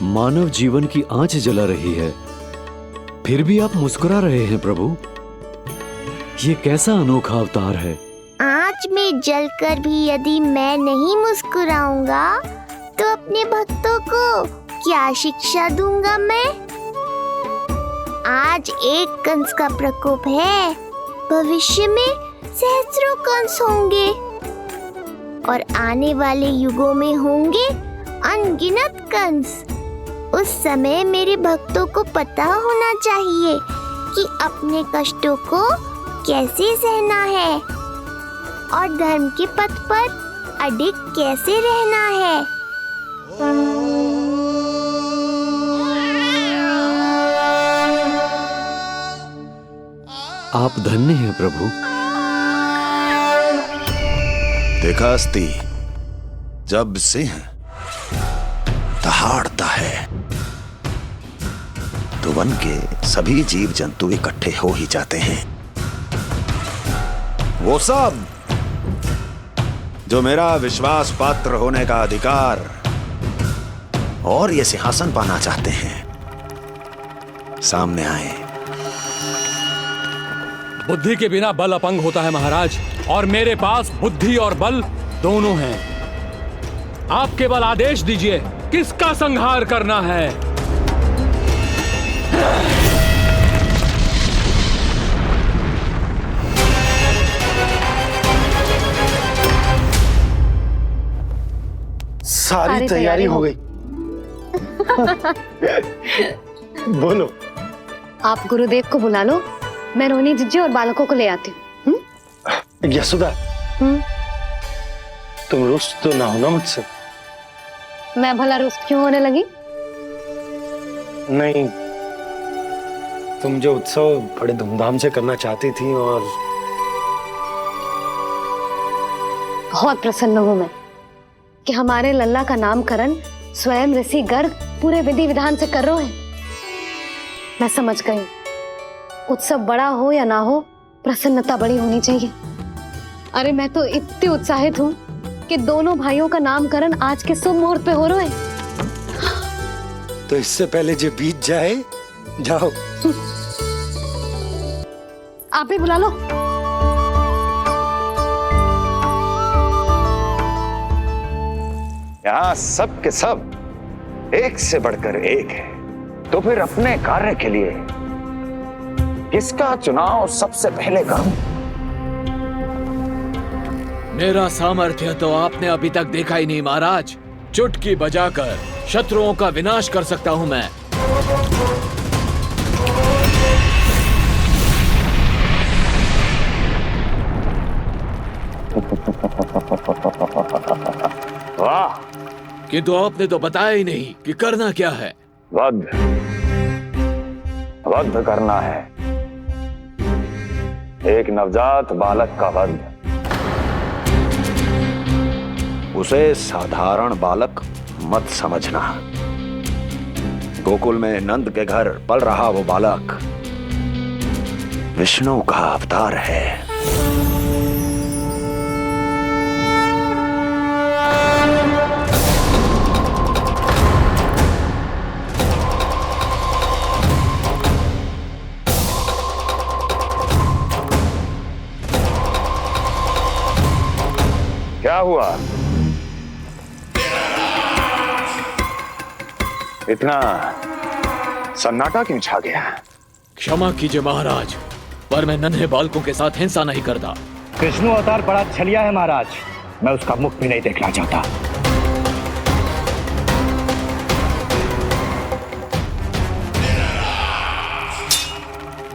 मानव जीवन की आंच जला रही है, फिर भी आप मुस्कुरा रहे हैं प्रभु। ये कैसा अनोखा अवतार है। आंच में जलकर भी यदि मैं नहीं मुस्कुराऊंगा तो अपने भक्तों को क्या शिक्षा दूंगा मैं? आज एक कंस का प्रकोप है, भविष्य में सहस्रों कंस होंगे और आने वाले युगों में होंगे अनगिनत कंस। उस समय मेरे भक्तों को पता होना चाहिए कि अपने कष्टों को कैसे सहना है और धर्म के पथ पर अडिग कैसे रहना है। आप धन्य हैं प्रभु। देखा अस्ति, जब सिंह दहाड़ता है तो वन के सभी जीव जंतु इकट्ठे हो ही जाते हैं। वो सब जो मेरा विश्वास पात्र होने का अधिकार और ये सिंहासन पाना चाहते हैं, सामने आए। बुद्धि के बिना बल अपंग होता है महाराज, और मेरे पास बुद्धि और बल दोनों हैं। आप केवल आदेश दीजिए किसका संहार करना है। सारी तैयारी हो गई। बोलो। आप गुरुदेव को बुला लो, मैं रोहिणी जीजी और बालकों को ले आती हूँ। यशोदा, तुम रुष्ट तो ना हो ना मुझसे? मैं भला रुष्ट क्यों होने लगी? नहीं, तुम जो उत्सव बड़े धूमधाम से करना चाहती थी और बहुत प्रसन्न हूँ मैं कि हमारे लल्ला का नामकरण स्वयं ऋषि गर्ग पूरे विधि विधान से कर रहे हैं। मैं समझ गई, उत्सव बड़ा हो या ना हो, प्रसन्नता बड़ी होनी चाहिए। अरे मैं तो इतनी उत्साहित हूँ कि दोनों भाइयों का नामकरण आज के शुभ मुहूर्त पे हो रहा है। तो इससे पहले जो बीत जाए, जाओ। आप भी बुला लो। यहाँ सब के सब एक से बढ़कर एक है, तो फिर अपने कार्य के लिए किसका चुनाव सबसे पहले करूं? मेरा सामर्थ्य तो आपने अभी तक देखा ही नहीं महाराज। चुटकी बजाकर शत्रुओं का विनाश कर सकता हूं मैं। वाह! किंतु आपने तो बताया ही नहीं कि करना क्या है। वध करना है, एक नवजात बालक का वध। उसे साधारण बालक मत समझना। गोकुल में नंद के घर पल रहा वो बालक विष्णु का अवतार है। क्या हुआ? इतना सन्नाटा क्यों छा गया? क्षमा कीजिए महाराज, पर मैं नन्हे बालकों के साथ हिंसा नहीं करता। विष्णु अवतार बड़ा छलिया है महाराज, मैं उसका मुख भी नहीं देखना चाहता।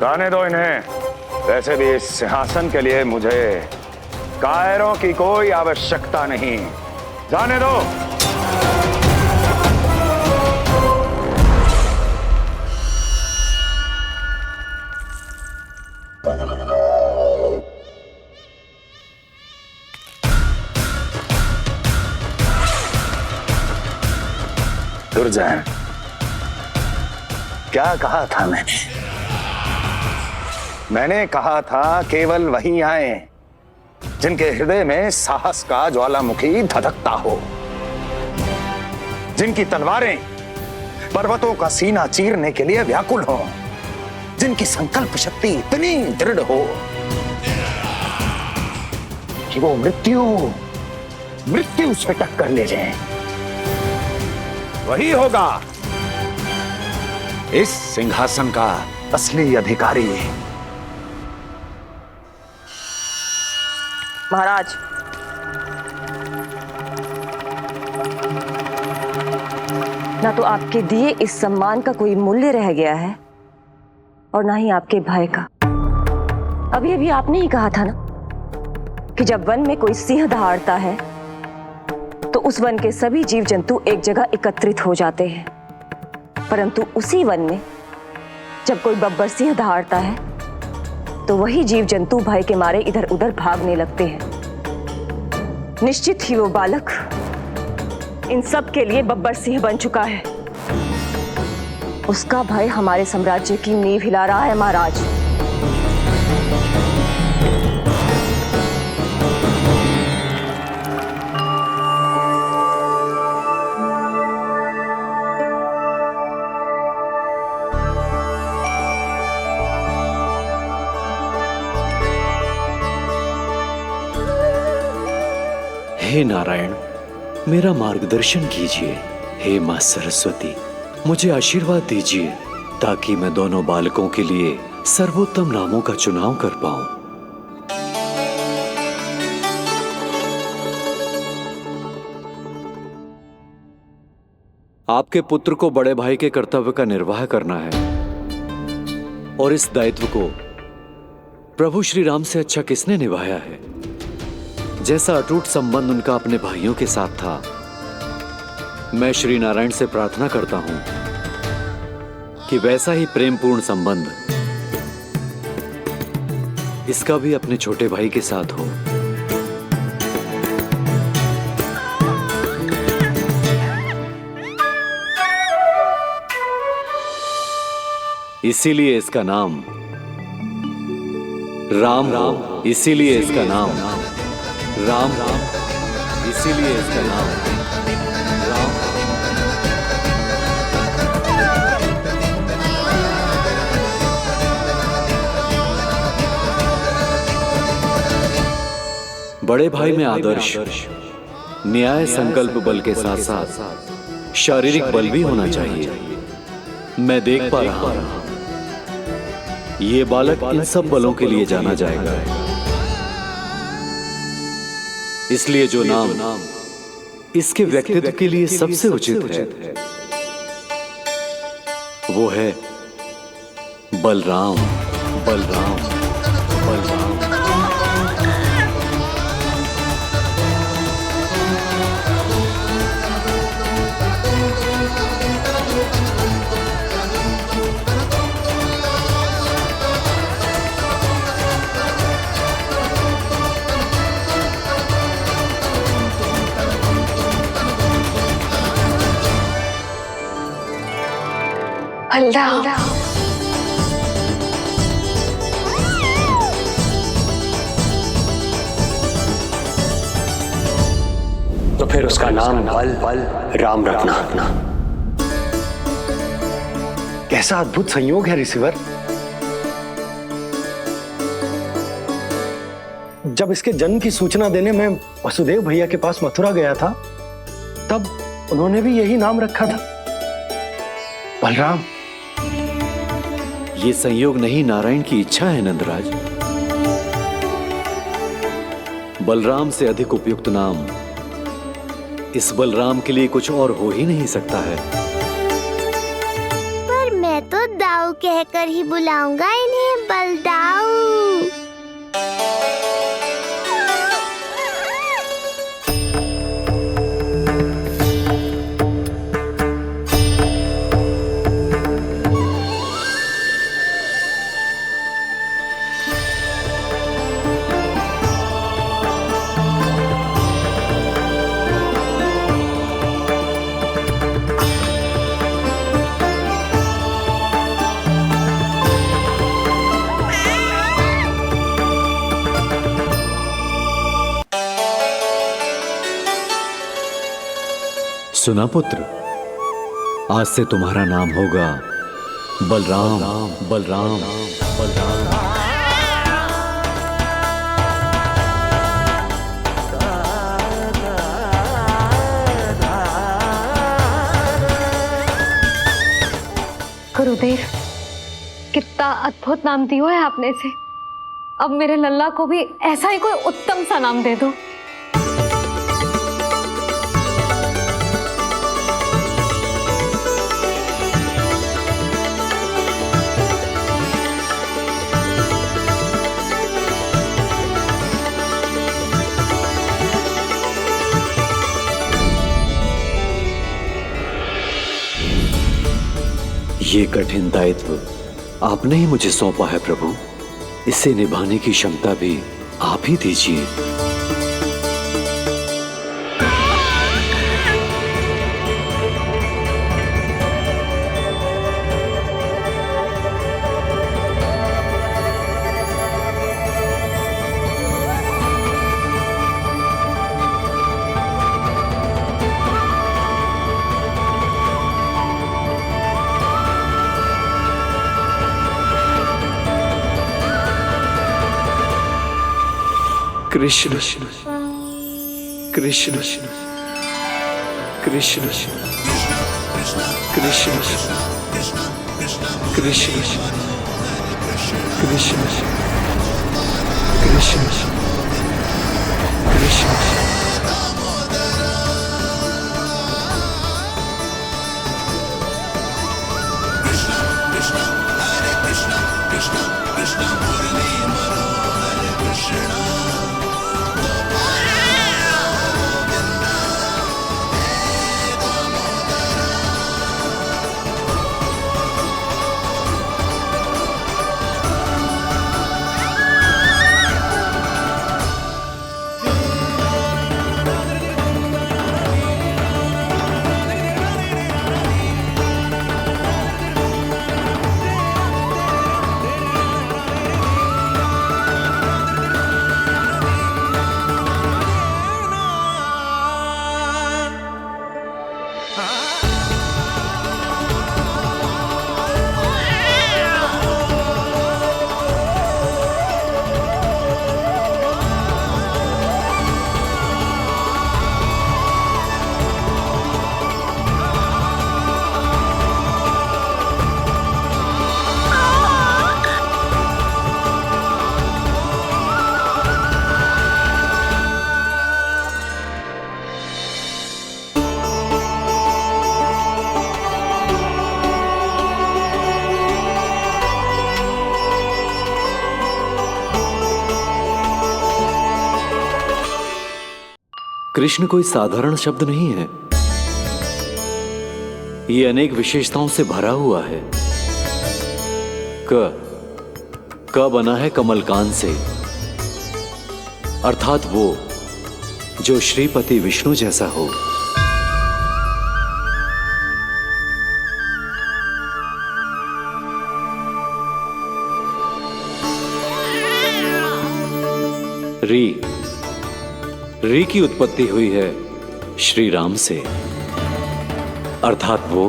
जाने दो इन्हें। वैसे भी इस सिंहासन के लिए मुझे कायरों की कोई आवश्यकता नहीं। जाने दो। दुर्जन, क्या कहा था मैंने? मैंने कहा था केवल वही आए जिनके हृदय में साहस का ज्वालामुखी धधकता हो, जिनकी तलवारें पर्वतों का सीना चीरने के लिए व्याकुल हो, जिनकी संकल्प शक्ति इतनी दृढ़ हो कि वो मृत्यु से टक्कर ले जाए। वही होगा इस सिंहासन का असली अधिकारी। महाराज, ना तो आपके दिए इस सम्मान का कोई मूल्य रह गया है और ना ही आपके भय का। अभी आपने ही कहा था ना कि जब वन में कोई सिंह दहाड़ता है तो उस वन के सभी जीव जंतु एक जगह एकत्रित हो जाते हैं, परंतु उसी वन में जब कोई बब्बर सिंह दहाड़ता है तो वही जीव जंतु भय के मारे इधर उधर भागने लगते हैं। निश्चित ही वो बालक इन सब के लिए बब्बर सिंह बन चुका है। उसका भय हमारे साम्राज्य की नींव हिला रहा है महाराज। हे नारायण, मेरा मार्गदर्शन कीजिए। हे मां सरस्वती, मुझे आशीर्वाद दीजिए ताकि मैं दोनों बालकों के लिए सर्वोत्तम नामों का चुनाव कर पाऊं। आपके पुत्र को बड़े भाई के कर्तव्य का निर्वाह करना है और इस दायित्व को प्रभु श्री राम से अच्छा किसने निभाया है? जैसा अटूट संबंध उनका अपने भाइयों के साथ था, मैं श्री नारायण से प्रार्थना करता हूं कि वैसा ही प्रेमपूर्ण संबंध इसका भी अपने छोटे भाई के साथ हो। इसीलिए इसका नाम राम हो, इसीलिए इसका नाम राम, इसीलिए इसका नाम राम। बड़े भाई में आदर्श, न्याय, संकल्प बल के साथ साथ शारीरिक बल भी होना चाहिए। मैं देख पा रहा हूं ये बालक इन सब बलों के लिए जाना जाएगा। इसलिए जो नाम इसके व्यक्तित्व के लिए सबसे उचित है वो है बलराम, बलराम, बलराम। तो फिर उसका नाम बल राम रखना। कैसा अद्भुत संयोग है रिसीवर। जब इसके जन्म की सूचना देने मैं वसुदेव भैया के पास मथुरा गया था, तब उन्होंने भी यही नाम रखा था, बलराम। ये संयोग नहीं, नारायण की इच्छा है नंदराज। बलराम से अधिक उपयुक्त नाम इस बलराम के लिए कुछ और हो ही नहीं सकता है। पर मैं तो दाऊ कहकर ही बुलाऊंगा इन्हें, बलदाऊ। सुना पुत्र, आज से तुम्हारा नाम होगा बलराम। बलराम बलराम। गुरुदेव, कितना अद्भुत नाम दिया है आपने इसे। अब मेरे लल्ला को भी ऐसा ही कोई उत्तम सा नाम दे दो। ये कठिन दायित्व आपने ही मुझे सौंपा है प्रभु, इसे निभाने की क्षमता भी आप ही दीजिए। कृष्ण कृष्ण कृष्ण कृष्ण कृष्ण कृष्ण कृष्ण कृष्ण। कृष्ण कोई साधारण शब्द नहीं है, ये अनेक विशेषताओं से भरा हुआ है। क बना है कमलकांत से, अर्थात वो जो श्रीपति विष्णु जैसा हो। री की उत्पत्ति हुई है श्री राम से, अर्थात वो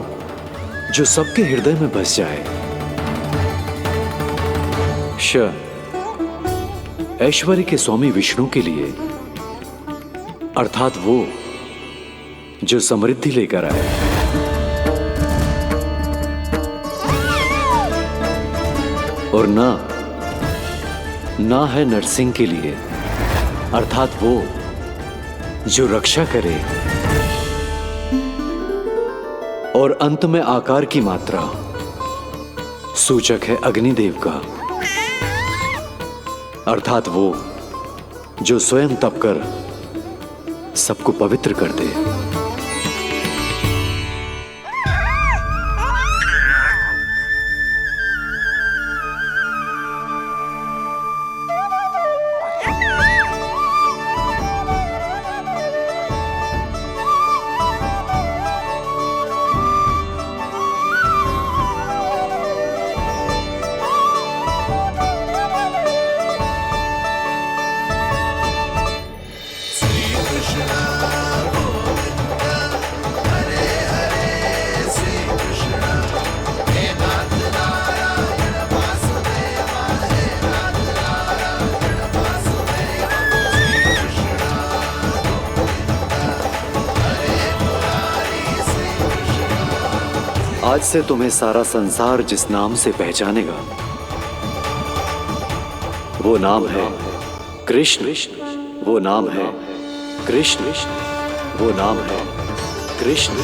जो सबके हृदय में बस जाए। ऐश्वर्य के स्वामी विष्णु के लिए, अर्थात वो जो समृद्धि लेकर आए। और ना है नरसिंह के लिए, अर्थात वो जो रक्षा करे। और अंत में आकार की मात्रा सूचक है अग्निदेव का, अर्थात वो जो स्वयं तप कर सबको पवित्र कर दे। आज से तुम्हें सारा संसार जिस नाम से पहचानेगा वो नाम है कृष्ण। वो नाम है कृष्ण। वो नाम है कृष्ण।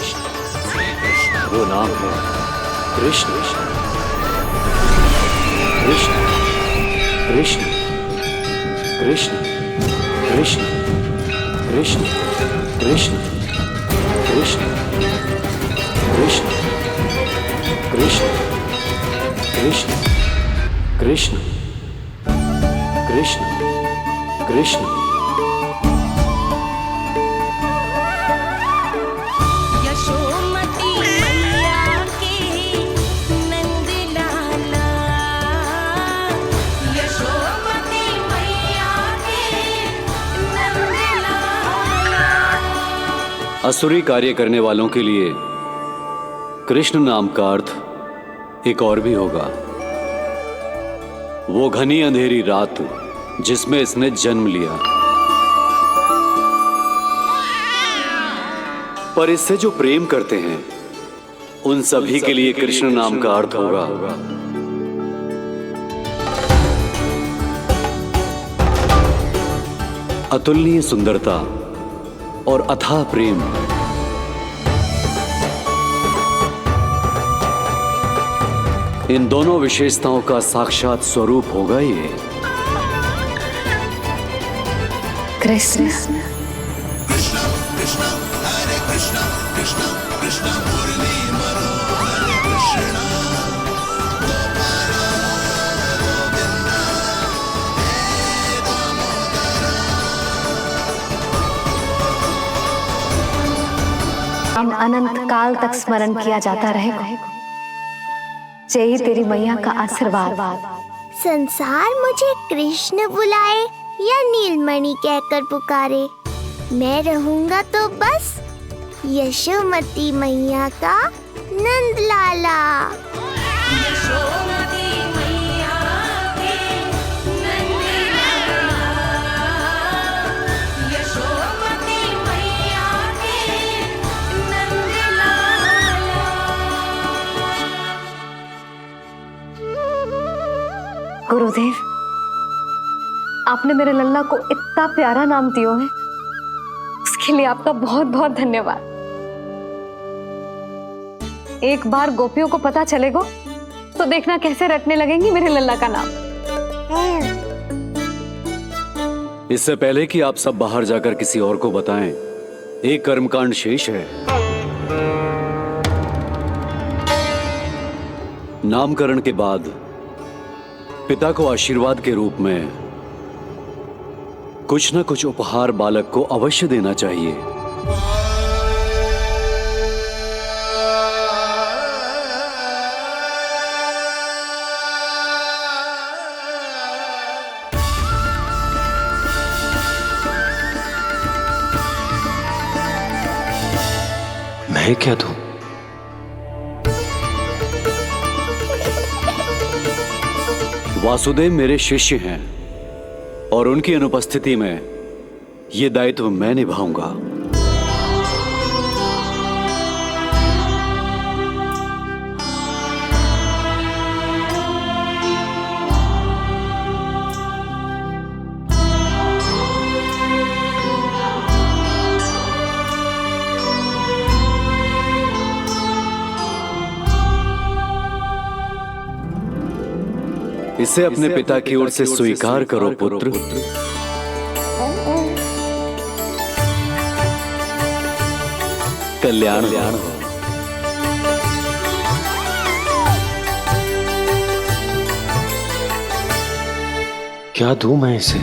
वो नाम है कृष्ण। कृष्ण कृष्ण कृष्ण कृष्ण कृष्ण कृष्ण कृष्ण कृष्ण कृष्ण कृष्ण कृष्ण कृष्ण कृष्ण। यशोमती मैया के नंद लाला, यशोमती मैया के नंद लाला। असुरी कार्य करने वालों के लिए कृष्ण नाम का अर्थ एक और भी होगा। वो घनी अंधेरी रात जिसमें इसने जन्म लिया, पर इससे जो प्रेम करते हैं उन सभी के लिए कृष्ण नाम का अर्थ होगा अतुलनीय सुंदरता और अथाह प्रेम। इन दोनों विशेषताओं का साक्षात स्वरूप होगा ये कृष्ण। अनंत काल तक स्मरण किया जाता रहेगा। जय तेरी मैया का आशीर्वाद। संसार मुझे कृष्ण बुलाए या नीलमणि कहकर पुकारे, मैं रहूंगा तो बस यशोमती मैया का नंद लाला। यशोमती मैया के नंद लाला, यशोमती मैया के नंद लाला। गुरुदेव, आपने मेरे लल्ला को इतना प्यारा नाम दियो है, उसके लिए आपका बहुत बहुत धन्यवाद। एक बार गोपियों को पता चलेगा तो देखना कैसे रटने लगेंगी मेरे लल्ला का नाम। इससे पहले कि आप सब बाहर जाकर किसी और को बताएं, एक कर्मकांड शेष है। नामकरण के बाद पिता को आशीर्वाद के रूप में कुछ न कुछ उपहार बालक को अवश्य देना चाहिए। मैं क्या दूं? वासुदेव मेरे शिष्य हैं और उनकी अनुपस्थिति में यह दायित्व मैं निभाऊंगा। इसे अपने पिता की ओर से स्वीकार करो पुत्र। कल्याण हो। क्या दूं मैं इसे?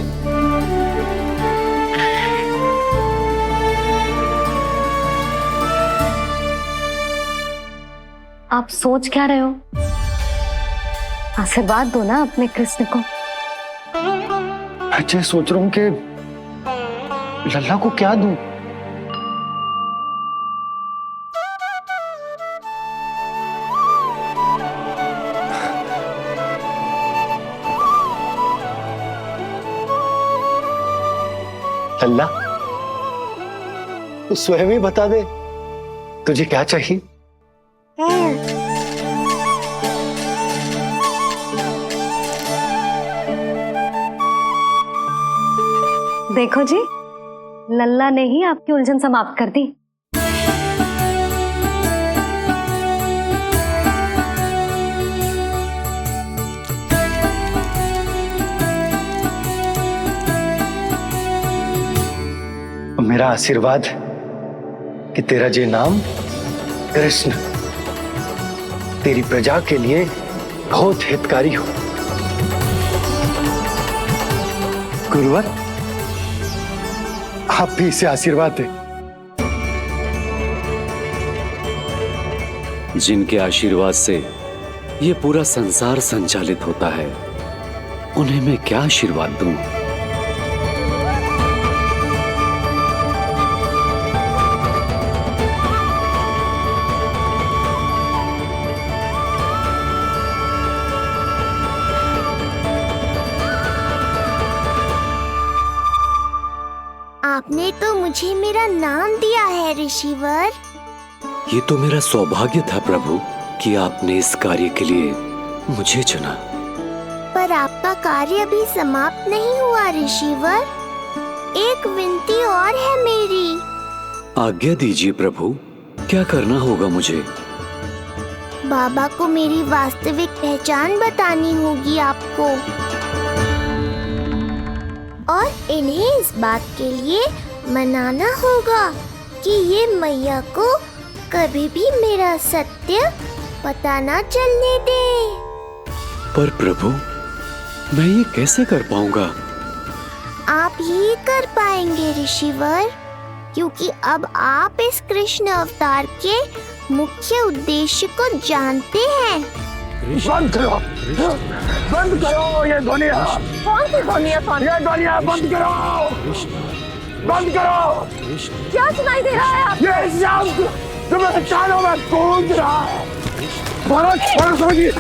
आप सोच क्या रहे हो? आशीर्वाद दो ना अपने कृष्ण को। अच्छा, सोच रहा हूं कि लल्ला को क्या दूं? लल्ला, तू स्वयं ही बता दे, तुझे क्या चाहिए? देखो जी, लल्ला ने ही आपकी उलझन समाप्त कर दी। मेरा आशीर्वाद कि तेरा ये नाम कृष्ण तेरी प्रजा के लिए बहुत हितकारी हो। गुरुवर, आप भी इसे आशीर्वाद दें। जिनके आशीर्वाद से ये पूरा संसार संचालित होता है, उन्हें मैं क्या आशीर्वाद दूं? आपने तो मुझे मेरा नाम दिया है ऋषिवर। ये तो मेरा सौभाग्य था प्रभु कि आपने इस कार्य के लिए मुझे चुना। पर आपका कार्य अभी समाप्त नहीं हुआ ऋषिवर। एक विनती और है मेरी। आज्ञा दीजिए प्रभु, क्या करना होगा मुझे? बाबा को मेरी वास्तविक पहचान बतानी होगी आपको, और इन्हें इस बात के लिए मनाना होगा कि ये मैया को कभी भी मेरा सत्य पता ना चलने दे। पर प्रभु, मैं ये कैसे कर पाऊंगा? आप ही कर पाएंगे ऋषिवर, क्योंकि अब आप इस कृष्ण अवतार के मुख्य उद्देश्य को जानते हैं। बंद करो, बंद करो ये ध्वनिया। कौन सी ध्वनिया? ये ध्वनिया बंद करो, बंद करो। क्या सुनाई दे रहा है आप? ये शब्द जो मेरे कानों में गूंज रहा है। भारत, भारत समझिए।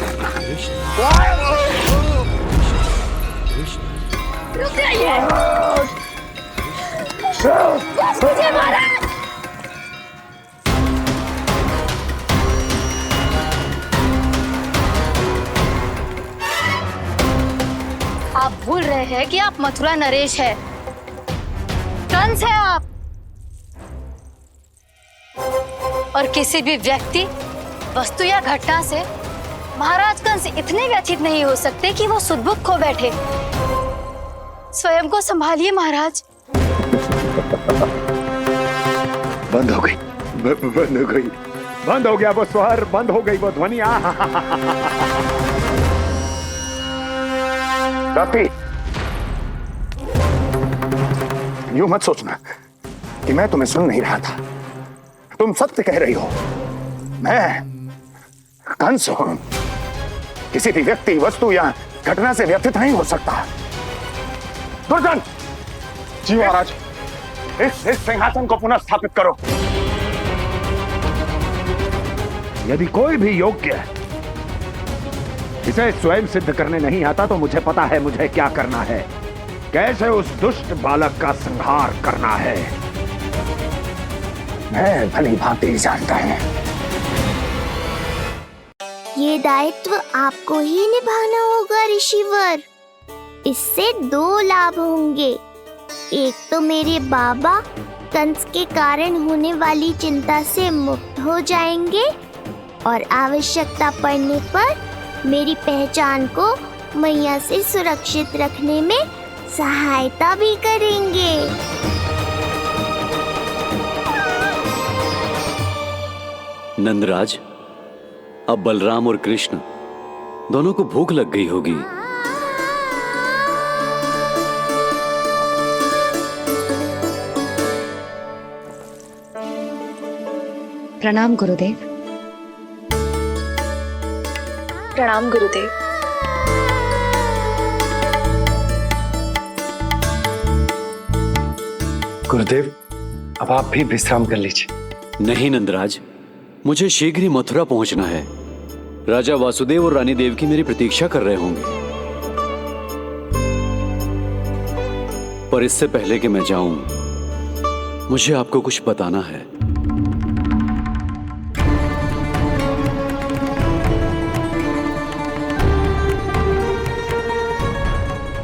रुक जाइए। बस कीजिए महाराज। आप भूल रहे हैं कि आप मथुरा नरेश है, कंस है आप। और किसी भी व्यक्ति, वस्तु या घटना से महाराज कंस इतने व्यथित नहीं हो सकते कि वो सुदबुक खो बैठे। स्वयं को संभालिए महाराज। बंद हो गई, बंद हो गई, बंद हो गया वो स्वर, बंद हो गई वो ध्वनिया। काफी। यूं मत सोचना कि मैं तुम्हें सुन नहीं रहा था। तुम सत्य कह रही हो। मैं कंस हूं। किसी भी व्यक्ति, वस्तु या घटना से व्यथित नहीं हो सकता। दुर्जन! जी महाराज। इस सिंहासन को पुनः स्थापित करो। यदि कोई भी योग्य इसे स्वयं सिद्ध करने नहीं आता तो मुझे पता है मुझे क्या करना है, कैसे उस दुष्ट बालक का संहार करना है। मैं भली भांति जानता हूं। ये दायित्व आपको ही निभाना होगा ऋषिवर। इससे दो लाभ होंगे। एक तो मेरे बाबा कंस के कारण होने वाली चिंता से मुक्त हो जाएंगे, और आवश्यकता पड़ने पर मेरी पहचान को मैया से सुरक्षित रखने में सहायता भी करेंगे। नंदराज, अब बलराम और कृष्ण दोनों को भूख लग गई होगी। प्रणाम गुरुदेव। प्रणाम गुरुदेव। गुरुदेव, अब आप भी विश्राम कर लीजिए। नहीं नंदराज, मुझे शीघ्र ही मथुरा पहुंचना है। राजा वासुदेव और रानी देवकी मेरी प्रतीक्षा कर रहे होंगे। पर इससे पहले कि मैं जाऊं, मुझे आपको कुछ बताना है।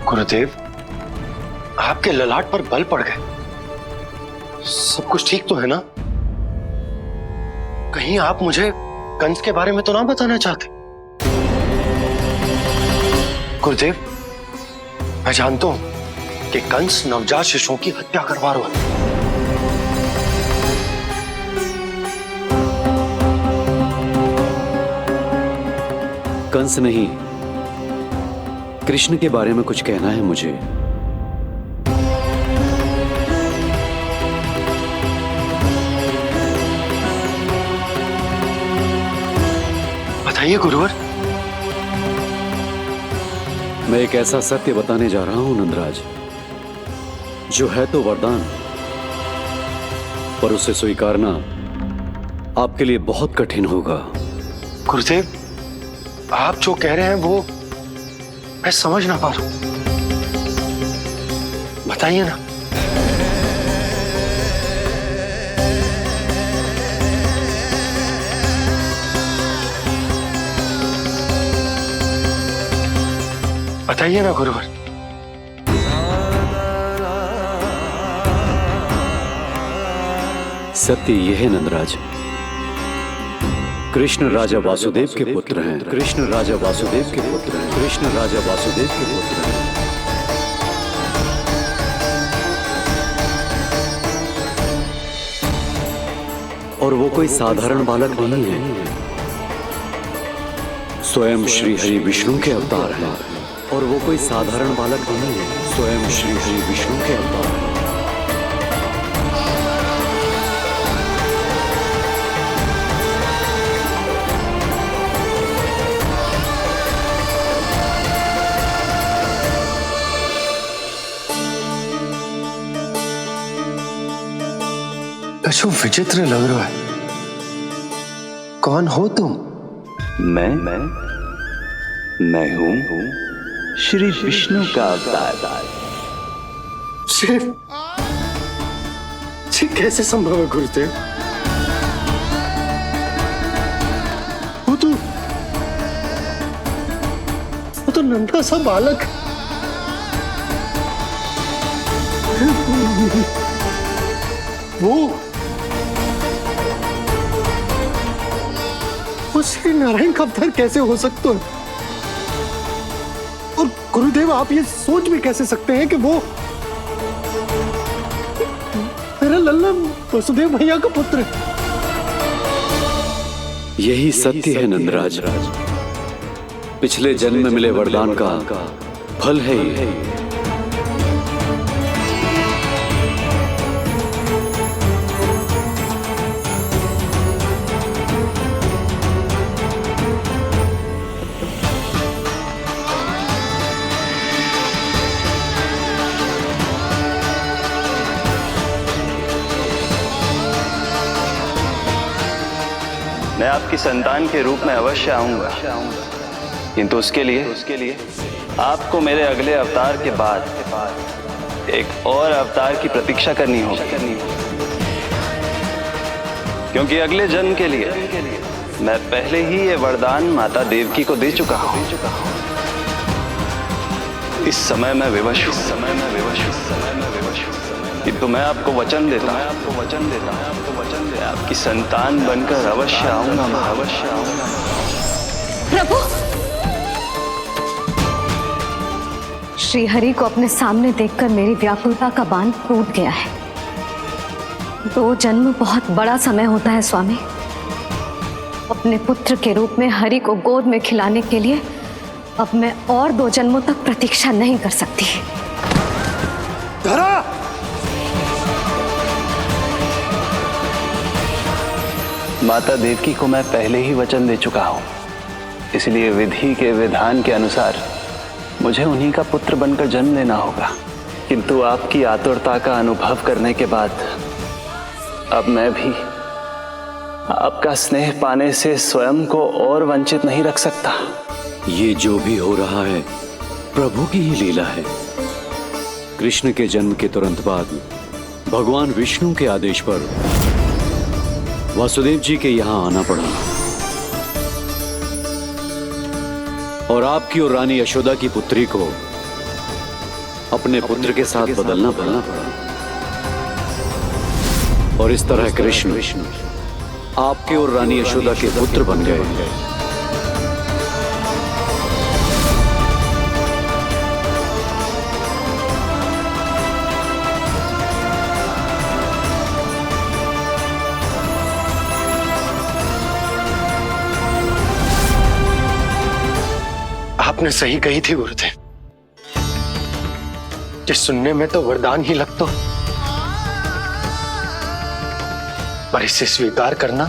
गुरुदेव, आपके ललाट पर बल पड़ गए। सब कुछ ठीक तो है ना? कहीं आप मुझे कंस के बारे में तो ना बताना चाहते? गुरुदेव, मैं जानता हूं कि कंस नवजात शिशुओं की हत्या करवा रहा है। कंस नहीं, कृष्ण के बारे में कुछ कहना है मुझे। बताइए गुरुवर। मैं एक ऐसा सत्य बताने जा रहा हूं नंदराज, जो है तो वरदान, पर उसे स्वीकारना आपके लिए बहुत कठिन होगा। गुरुदेव, आप जो कह रहे हैं वो मैं समझ ना पा रहा हूं। बताइए ना। बताइए ना गुरुवर। सत्य यह है नंदराज, कृष्ण राजा वासुदेव के पुत्र हैं। कृष्ण राजा वासुदेव के पुत्र हैं। कृष्ण राजा वासुदेव के पुत्र हैं। और वो कोई साधारण बालक नहीं है, स्वयं श्री हरि विष्णु के अवतार हैं। और वो कोई साधारण बालक नहीं है, स्वयं श्री हरि विष्णु के अवतार हैं। अशु विचित्र लग रहा है। कौन हो तुम? मैं हूं श्री विष्णु का अवतार। कैसे संभव है गुरुदेव? वो तो नन्हा सा बालक। वो श्री नारायण का अवतार कैसे हो सकता है? और गुरुदेव, आप ये सोच भी कैसे सकते हैं कि वो मेरा लल्ला वसुदेव भैया का पुत्र है? यही सत्य है नंदराज, पिछले जन्म में मिले वरदान का फल है ये। मैं आपकी संतान के रूप में अवश्य आऊंगा, किंतु उसके लिए आपको मेरे अगले अवतार के बाद एक और अवतार की प्रतीक्षा करनी होगी, क्योंकि अगले जन्म के लिए मैं पहले ही ये वरदान माता देवकी को दे चुका हूं। इस समय मैं विवश हूं, किंतु मैं आपको वचन देता हूं, आपकी संतान बनकर अवश्य आऊंगा। प्रभु, श्री हरि को अपने सामने देखकर मेरी व्याकुलता का बांध टूट गया है। 2 जन्म बहुत बड़ा समय होता है स्वामी। अपने पुत्र के रूप में हरि को गोद में खिलाने के लिए अब मैं और 2 जन्मों तक प्रतीक्षा नहीं कर सकती। धरा! माता देवकी को मैं पहले ही वचन दे चुका हूं, इसलिए विधि के विधान के अनुसार मुझे उन्हीं का पुत्र बनकर जन्म लेना होगा। किंतु आपकी आतुरता का अनुभव करने के बाद अब मैं भी आपका स्नेह पाने से स्वयं को और वंचित नहीं रख सकता। ये जो भी हो रहा है प्रभु की ही लीला है। कृष्ण के जन्म के तुरंत बाद भगवान विष्णु के आदेश पर वासुदेव जी के यहां आना पड़ा और आपकी और रानी यशोदा की पुत्री को अपने पुत्र के साथ बदलना पड़ा और इस तरह कृष्ण आपके और रानी यशोदा के पुत्र बन गए। आपने सही कही थी गुरुदेव, कि सुनने में तो वरदान ही लगता, पर इसे स्वीकार करना